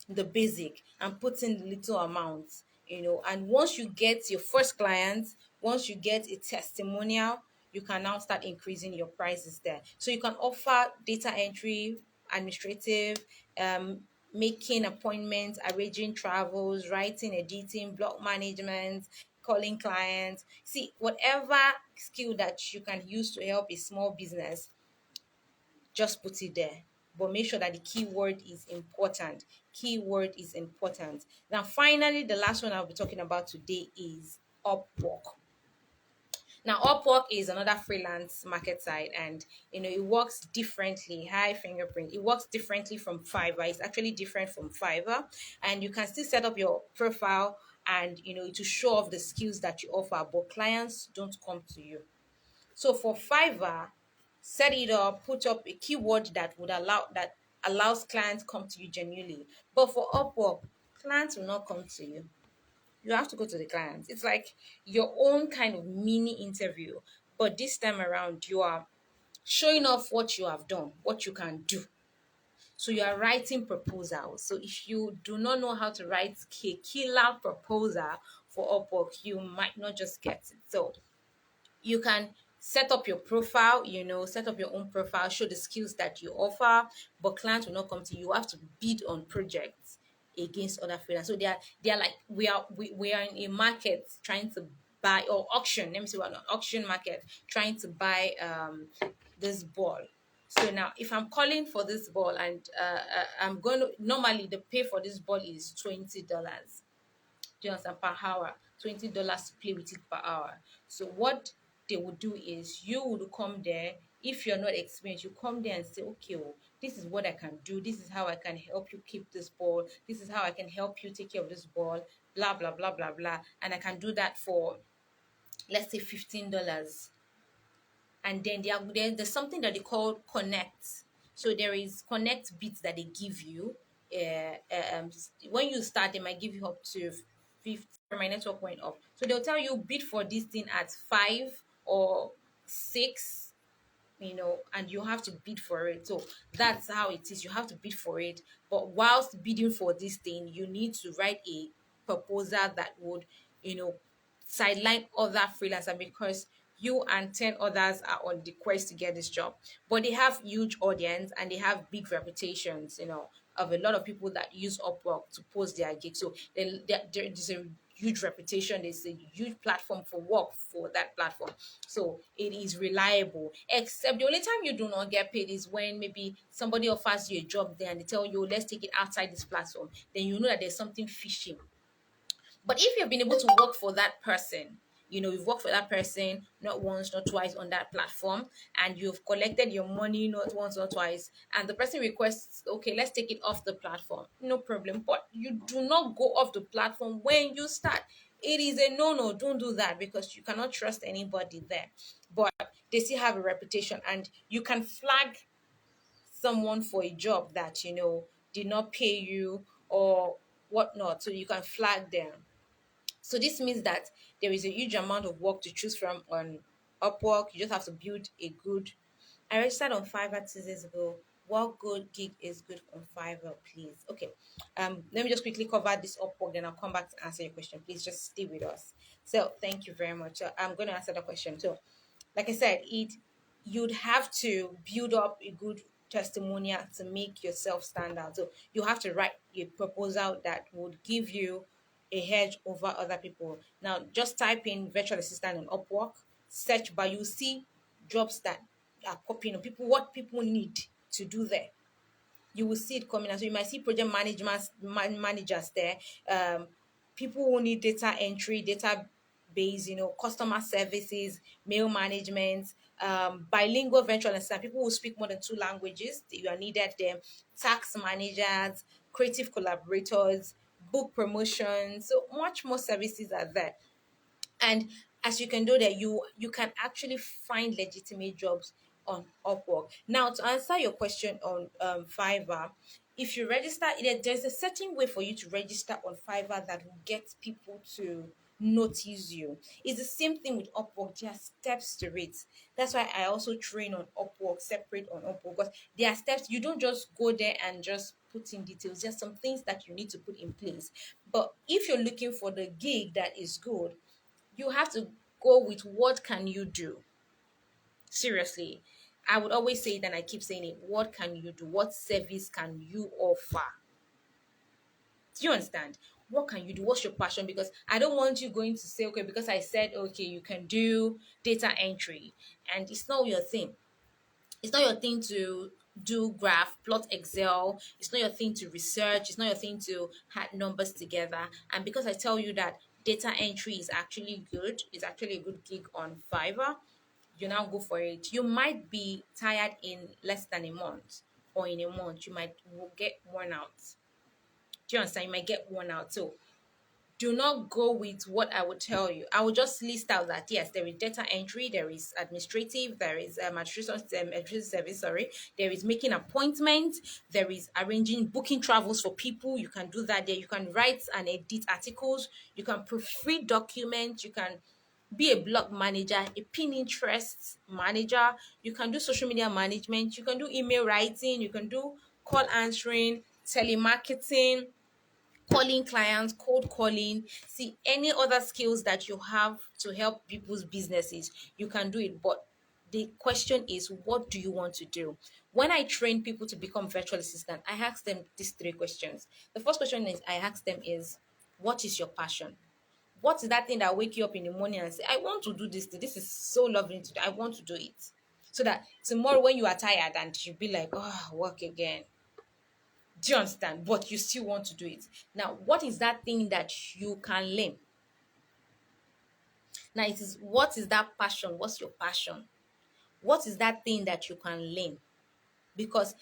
the basic and put in little amounts, and once you get your first client, once you get a testimonial, you can now start increasing your prices there. So you can offer data entry, administrative, making appointments, arranging travels, writing, editing, blog management, calling clients. See, whatever skill that you can use to help a small business, just put it there, but make sure that the keyword is important. Keyword is important. Now finally, the last one I'll be talking about today is Upwork. Now, Upwork is another freelance market site, and it works differently. Hi, Fingerprint. It works differently from Fiverr. It's actually different from Fiverr, and you can still set up your profile and to show off the skills that you offer, but clients don't come to you. So for Fiverr, set it up, put up a keyword that allows clients come to you genuinely. But for Upwork, clients will not come to you. You have to go to the client. It's like your own kind of mini interview, but this time around you are showing off what you have done, what you can do. So you are writing proposals. So if you do not know how to write a killer proposal for Upwork, you might not just get it. So you can set up your profile, set up your own profile, show the skills that you offer, but clients will not come to you. You have to bid on projects against other freelancers. So they are like we are in a market trying to buy, or auction. Let me say we're an auction market trying to buy this ball. So now, if I'm calling for this ball and I'm going to normally the pay for this ball is $20. Do you understand? Per hour, $20 to play with it per hour. So what they would do is you would come there. If you're not experienced, you come there and say, okay, oh, this is what I can do. This is how I can help you keep this ball. This is how I can help you take care of this ball. Blah blah blah blah blah. And I can do that for, let's say, $15. And then there's something that they call connect. So there is connect bits that they give you. When you start, they might give you up to 50. My network went off, so they'll tell you bid for this thing at 5 or 6, and you have to bid for it. So that's how it is. You have to bid for it. But whilst bidding for this thing, you need to write a proposal that would, you know, sideline other freelancers, because you and 10 others are on the quest to get this job. But they have huge audience and they have big reputations, of a lot of people that use Upwork to post their gigs. So there's a huge reputation. There's a huge platform for work for that platform. So it is reliable. Except the only time you do not get paid is when maybe somebody offers you a job there and they tell you, let's take it outside this platform. Then you know that there's something fishy. But if you've been able to work for that person, you've worked for that person not once, not twice on that platform, and you've collected your money not once or twice, and the person requests, okay, let's take it off the platform, no problem. But you do not go off the platform when you start. It is a no, don't do that, because you cannot trust anybody there. But they still have a reputation, and you can flag someone for a job that did not pay you or whatnot, so you can flag them. So this means that there is a huge amount of work to choose from on Upwork. You just have to build a good. I registered on Fiverr 2 days ago. What good gig is good on Fiverr, please? Okay. Let me just quickly cover this Upwork, then I'll come back to answer your question. Please just stay with us. So thank you very much. So I'm going to answer the question. So, like I said, you'd have to build up a good testimonial to make yourself stand out. So you have to write a proposal that would give you a hedge over other people. Now, just type in virtual assistant on Upwork, search bar, you see jobs that are popping up. What people need to do there. You will see it coming. And so you might see project managers there, people who need data entry, database, customer services, mail management, bilingual virtual assistant, people who speak more than 2 languages. You are needed there. Tax managers, creative collaborators, book promotions. So much more services are there. And as you can do that, you can actually find legitimate jobs on Upwork. Now, to answer your question on Fiverr, if you register, there's a certain way for you to register on Fiverr that will get people to notice you. It's the same thing with Upwork. There are steps to it. That's why I also train on Upwork, separate on Upwork, because there are steps. You don't just go there and just put in details. There's some things that you need to put in place. But if you're looking for the gig that is good, you have to go with what can you do. Seriously, I would always say it, and I keep saying it, what can you do? What service can you offer? Do you understand? What can you do? What's your passion? Because I don't want you going to say, okay, because I said, okay, you can do data entry, and it's not your thing. It's not your thing to do graph, plot Excel. It's not your thing to research. It's not your thing to add numbers together. And because I tell you that data entry is actually good, it's actually a good gig on Fiverr, you now go for it. You might be tired in less than a month, or in a month, you might will get worn out. Do you understand? You might get worn out. So do not go with what I would tell you. I will just list out that yes, there is data entry, there is administrative, there is administrative service, sorry, there is making appointments, there is arranging booking travels for people. You can do that there. You can write and edit articles, you can proofread documents, you can be a blog manager, a Pinterest manager, you can do social media management, you can do email writing, you can do call answering, telemarketing, calling clients, cold calling. See, any other skills that you have to help people's businesses, you can do it. But the question is, what do you want to do? When I train people to become virtual assistant, I ask them these three questions. The first question is I ask them is, what is your passion? What is that thing that wake you up in the morning and say, I want to do this thing. This is so lovely to do. I want to do it. So that tomorrow when you are tired and you be like, oh, work again. Do you understand? But you still want to do it. Now, what is that thing that you can learn? Now, it is what is that passion? What's your passion? What is that thing that you can learn? Because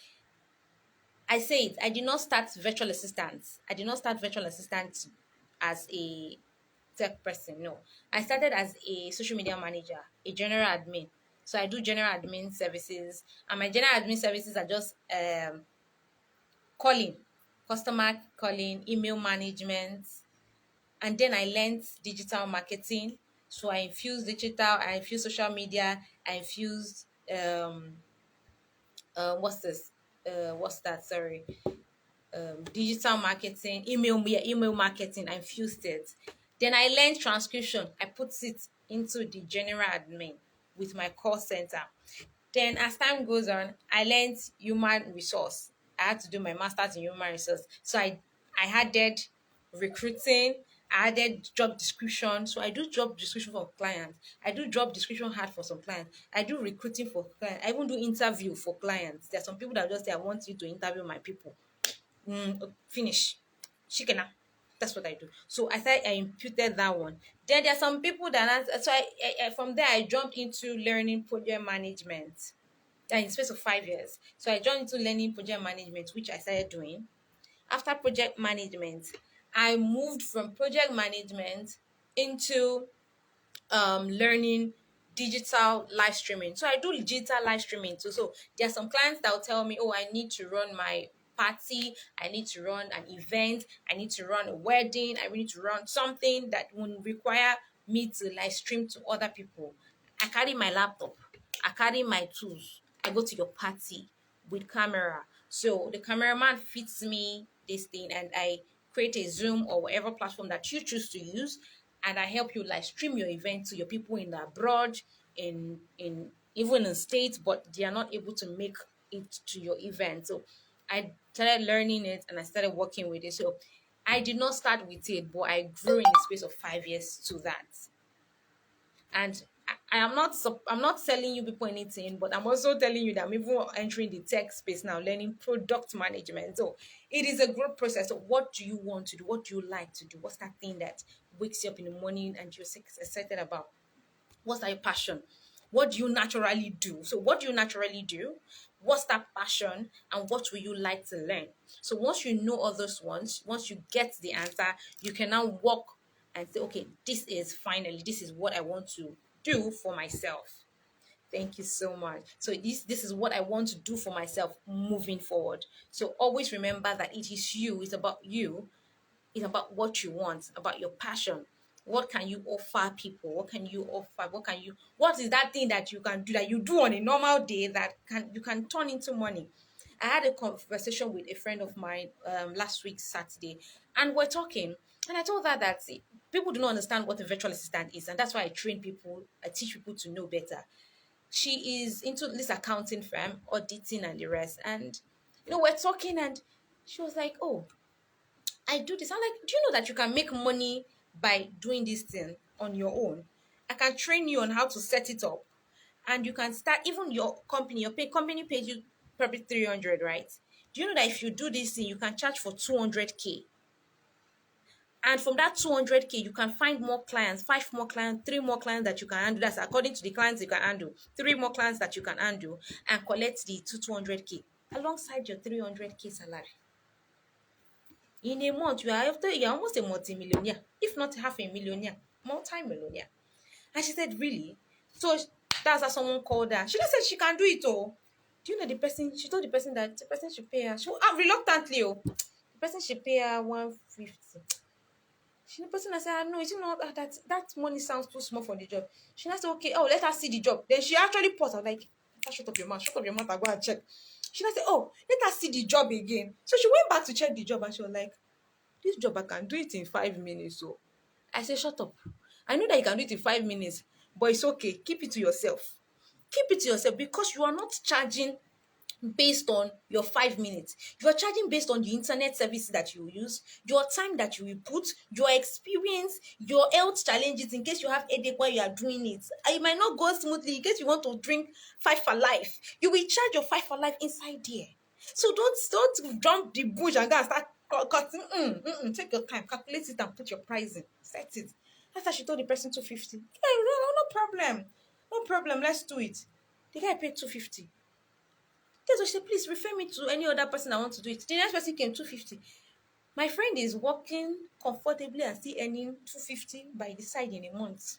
I say it, I did not start virtual assistants. I did not start virtual assistants as a tech person. No, I started as a social media manager, a general admin. So I do general admin services, and my general admin services are just calling, customer calling, email management, and then I learned digital marketing. So I infused digital, I infused social media, I infused what's this? What's that? Sorry, digital marketing, email marketing. I infused it. Then I learned transcription. I put it into the general admin with my call center. Then as time goes on, I learned human resource. I had to do my master's in human resource. So I added recruiting, I added job description. So I do job description for clients. I do job description hard for some clients. I do recruiting for clients. I even do interview for clients. There are some people that just say, I want you to interview my people. Finish. Shikena. That's what I do. So I imputed that one. Then there are some people that from there I jumped into learning project management. And in the space of 5 years. So I joined into learning project management, which I started doing. After project management, I moved from project management into learning digital live streaming. So I do digital live streaming too. So there are some clients that will tell me, oh, I need to run my party, I need to run an event, I need to run a wedding, I need to run something that will require me to live stream to other people. I carry my laptop, I carry my tools, I go to your party with camera. So the cameraman fits me this thing and I create a Zoom or whatever platform that you choose to use, and I help you like stream your event to your people in the abroad, in even in states, but they are not able to make it to your event. So I started learning it and I started working with it. So I did not start with it, but I grew in the space of 5 years to that. And I am not I'm not telling you people anything, but I'm also telling you that I'm even entering the tech space now, learning product management. So it is a growth process. So what do you want to do? What do you like to do? What's that thing that wakes you up in the morning and you're excited about? What's that your passion? What do you naturally do? So what do you naturally do? What's that passion? And what will you like to learn? So once you know all those ones, once you get the answer, you can now walk and say, okay, this is what I want to do for myself. Thank you so much. So this is what I want to do for myself moving forward. So always remember that it is you, it's about you, it's about what you want, about your passion. What can you offer people? What can you offer? What is that thing that you can do that you do on a normal day that you can turn into money? I had a conversation with a friend of mine last week, Saturday, and we're talking. And I told her that see, people do not understand what a virtual assistant is, and that's why I train people, I teach people to know better. She is into this accounting firm, auditing, and the rest. And we're talking, and she was like, "Oh, I do this." I'm like, do you know that you can make money by doing this thing on your own? I can train you on how to set it up, and you can start even your company. Your company pays you probably 300, right? Do you know that if you do this thing, you can charge for 200K? And from that 200K, you can find more clients, five more clients, three more clients that you can handle. That's according to the clients you can handle. Three more clients that you can handle and collect the 200K alongside your 300K salary. In a month, you're almost a multi-millionaire, if not half a millionaire, multi-millionaire. And she said, really? So that's how someone called her. She just said she can do it. Oh, do you know the person? She told the person that the person should pay her. She reluctantly, oh, the person should pay her 150. She the person I said, no, is it not that money sounds too small for the job? She now said, okay, oh, let her see the job. Then she actually paused. I was like, shut up your mouth, and go and check. She now said, oh, let her see the job again. So she went back to check the job and she was like, this job I can do it in 5 minutes. So I said, shut up. I know that you can do it in 5 minutes, but it's okay. Keep it to yourself. Keep it to yourself because you are not charging based on your 5 minutes. You are charging based on the internet services that you use, your time that you will put, your experience, your health challenges in case you have headache while you are doing it. And it might not go smoothly in case you want to drink Five for Life. You will charge your Five for Life inside there. So don't jump the bush and go and start cutting. Take your time, calculate it and put your price in. Set it. After she told the person 250. Yeah, no problem. No problem, let's do it. The guy paid 250. So she said, please refer me to any other person I want to do it. The next person came 250. My friend is working comfortably and still earning 250 by the side in a month.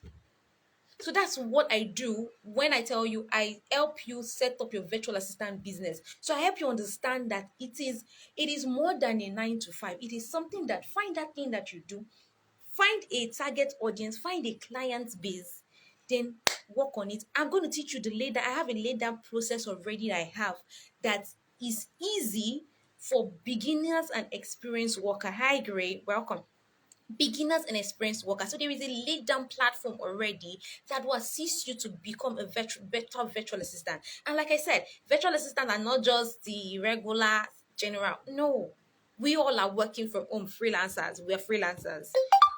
So that's what I do when I tell you I help you set up your virtual assistant business. So I help you understand that it is more than a 9 to 5. It is something that find that thing that you do, find a target audience, find a client base, then work on it. I'm going to teach you the laid down. I have a laid down process already that I have that is easy for beginners and experienced worker. Hi, Gray. Welcome. Beginners and experienced workers. So there is a laid down platform already that will assist you to become a better virtual assistant. And like I said, virtual assistants are not just the regular general. No, we all are working from home, freelancers. We are freelancers.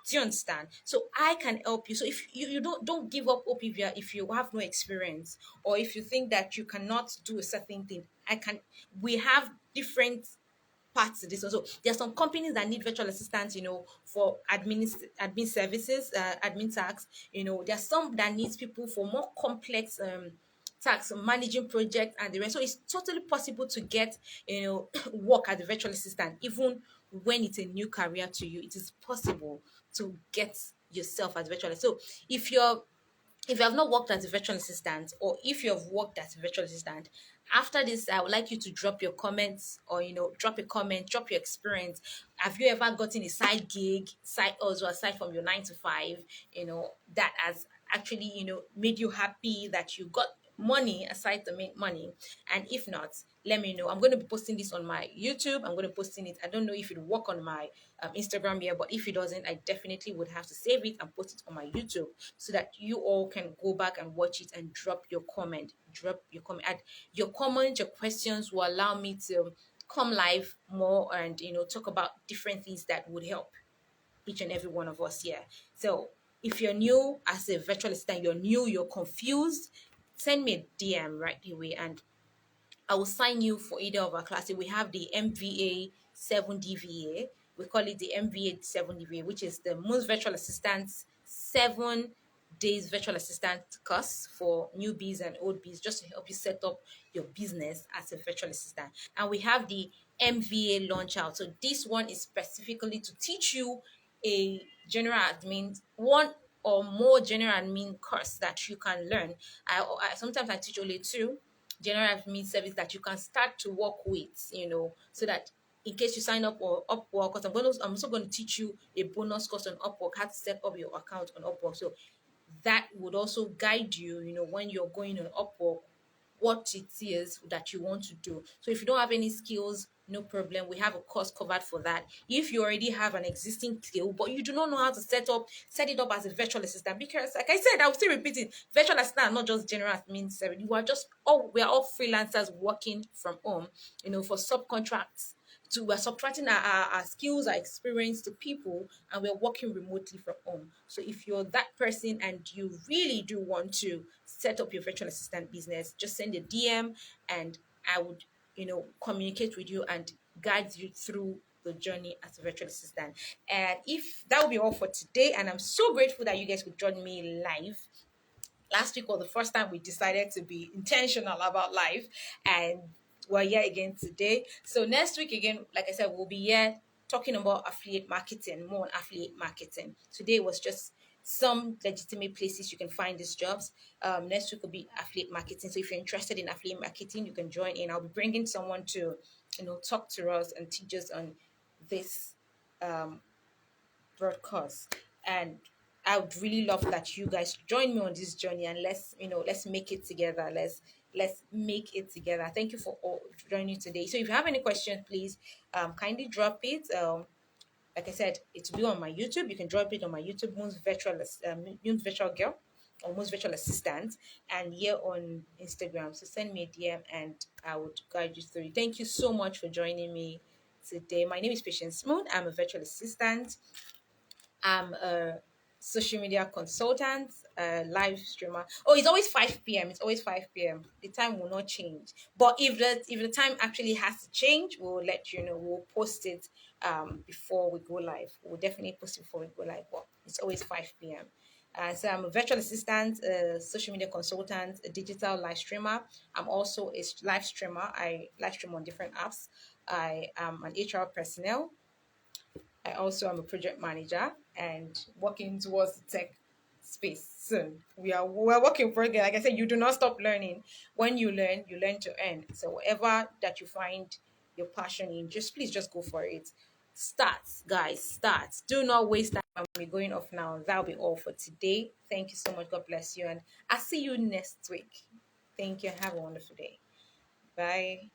Do you understand? So I can help you. So if you don't give up hope if you have no experience or if you think that you cannot do a certain thing. We have different parts to this. Also, there are some companies that need virtual assistants, for admin services, admin tasks. There are some that needs people for more complex tasks, managing projects and the rest. So it's totally possible to get, work as a virtual assistant, even when it's a new career to you. It is possible to get yourself as virtual. So if you're if you have not worked as a virtual assistant or if you have worked as a virtual assistant, after this I would like you to drop your comments or drop a comment, drop your experience. Have you ever gotten a side gig, side also aside from your 9 to 5, that has actually made you happy, that you got money aside to make money? And if not, let me know. I'm going to be posting this on my YouTube. I'm going to posting it. I don't know if it'll work on my Instagram here, but if it doesn't, I definitely would have to save it and post it on my YouTube so that you all can go back and watch it and drop your comment. And your comments, your questions will allow me to come live more and talk about different things that would help each and every one of us here. So if you're new as a virtual assistant, you're confused, send me a DM right away and I will sign you for either of our classes. We have the MVA 7 DVA. We call it the MVA 7 DVA, which is the most virtual assistants 7 days virtual assistant course for newbies and old bees, just to help you set up your business as a virtual assistant. And we have the MVA launch out. So this one is specifically to teach you a general admin, one or more general admin course that you can learn. I sometimes I teach only two general admin service that you can start to work with, so that in case you sign up or Upwork, because I'm also going to teach you a bonus course on Upwork, how to set up your account on Upwork. So that would also guide you, when you're going on Upwork, what it is that you want to do. So if you don't have any skills, no problem. We have a course covered for that. If you already have an existing skill, but you do not know how to set it up as a virtual assistant, because like I said, I'll still repeat it, virtual assistant are not just general admin service. We are all freelancers working from home, for subcontracts. So we're subtracting our skills, our experience to people, and we're working remotely from home. So if you're that person and you really do want to set up your virtual assistant business, just send a DM and I would, communicate with you and guide you through the journey as a virtual assistant. And if that will be all for today, and I'm so grateful that you guys could join me live. Last week was the first time we decided to be intentional about life, and we're here again today. So next week again, like I said, we'll be here talking about affiliate marketing, more on affiliate marketing. Today was just some legitimate places you can find these jobs. Next week will be affiliate marketing. So if you're interested in affiliate marketing, you can join in. I'll be bringing someone to, talk to us and teach us on this um, broadcast. And I would really love that you guys join me on this journey, and let's make it together. Let's make it together. Thank you for all joining today. So if you have any questions, please kindly drop it. Like I said, it will be on my YouTube. You can drop it on my YouTube, Moon's Virtual Girl, or Moon's Virtual Assistant, and here on Instagram. So send me a DM and I would guide you through it. Thank you so much for joining me today. My name is Patience Moon. I'm a virtual assistant. I'm a social media consultant, a live streamer. Oh, it's always 5 p.m. It's always 5 p.m. The time will not change. But if the time actually has to change, we'll let you know. We'll post it before we go live. We'll definitely post it before we go live. But it's always 5 p.m. So I'm a virtual assistant, a social media consultant, a digital live streamer. I'm also a live streamer. I live stream on different apps. I am an HR personnel. I also am a project manager and working towards the tech space soon. We're working for it. Like I said, you do not stop learning. When you learn to earn. So whatever that you find your passion in, just go for it. Start, guys, start. Do not waste time. We're going off now. That'll be all for today. Thank you so much. God bless you. And I'll see you next week. Thank you. Have a wonderful day. Bye.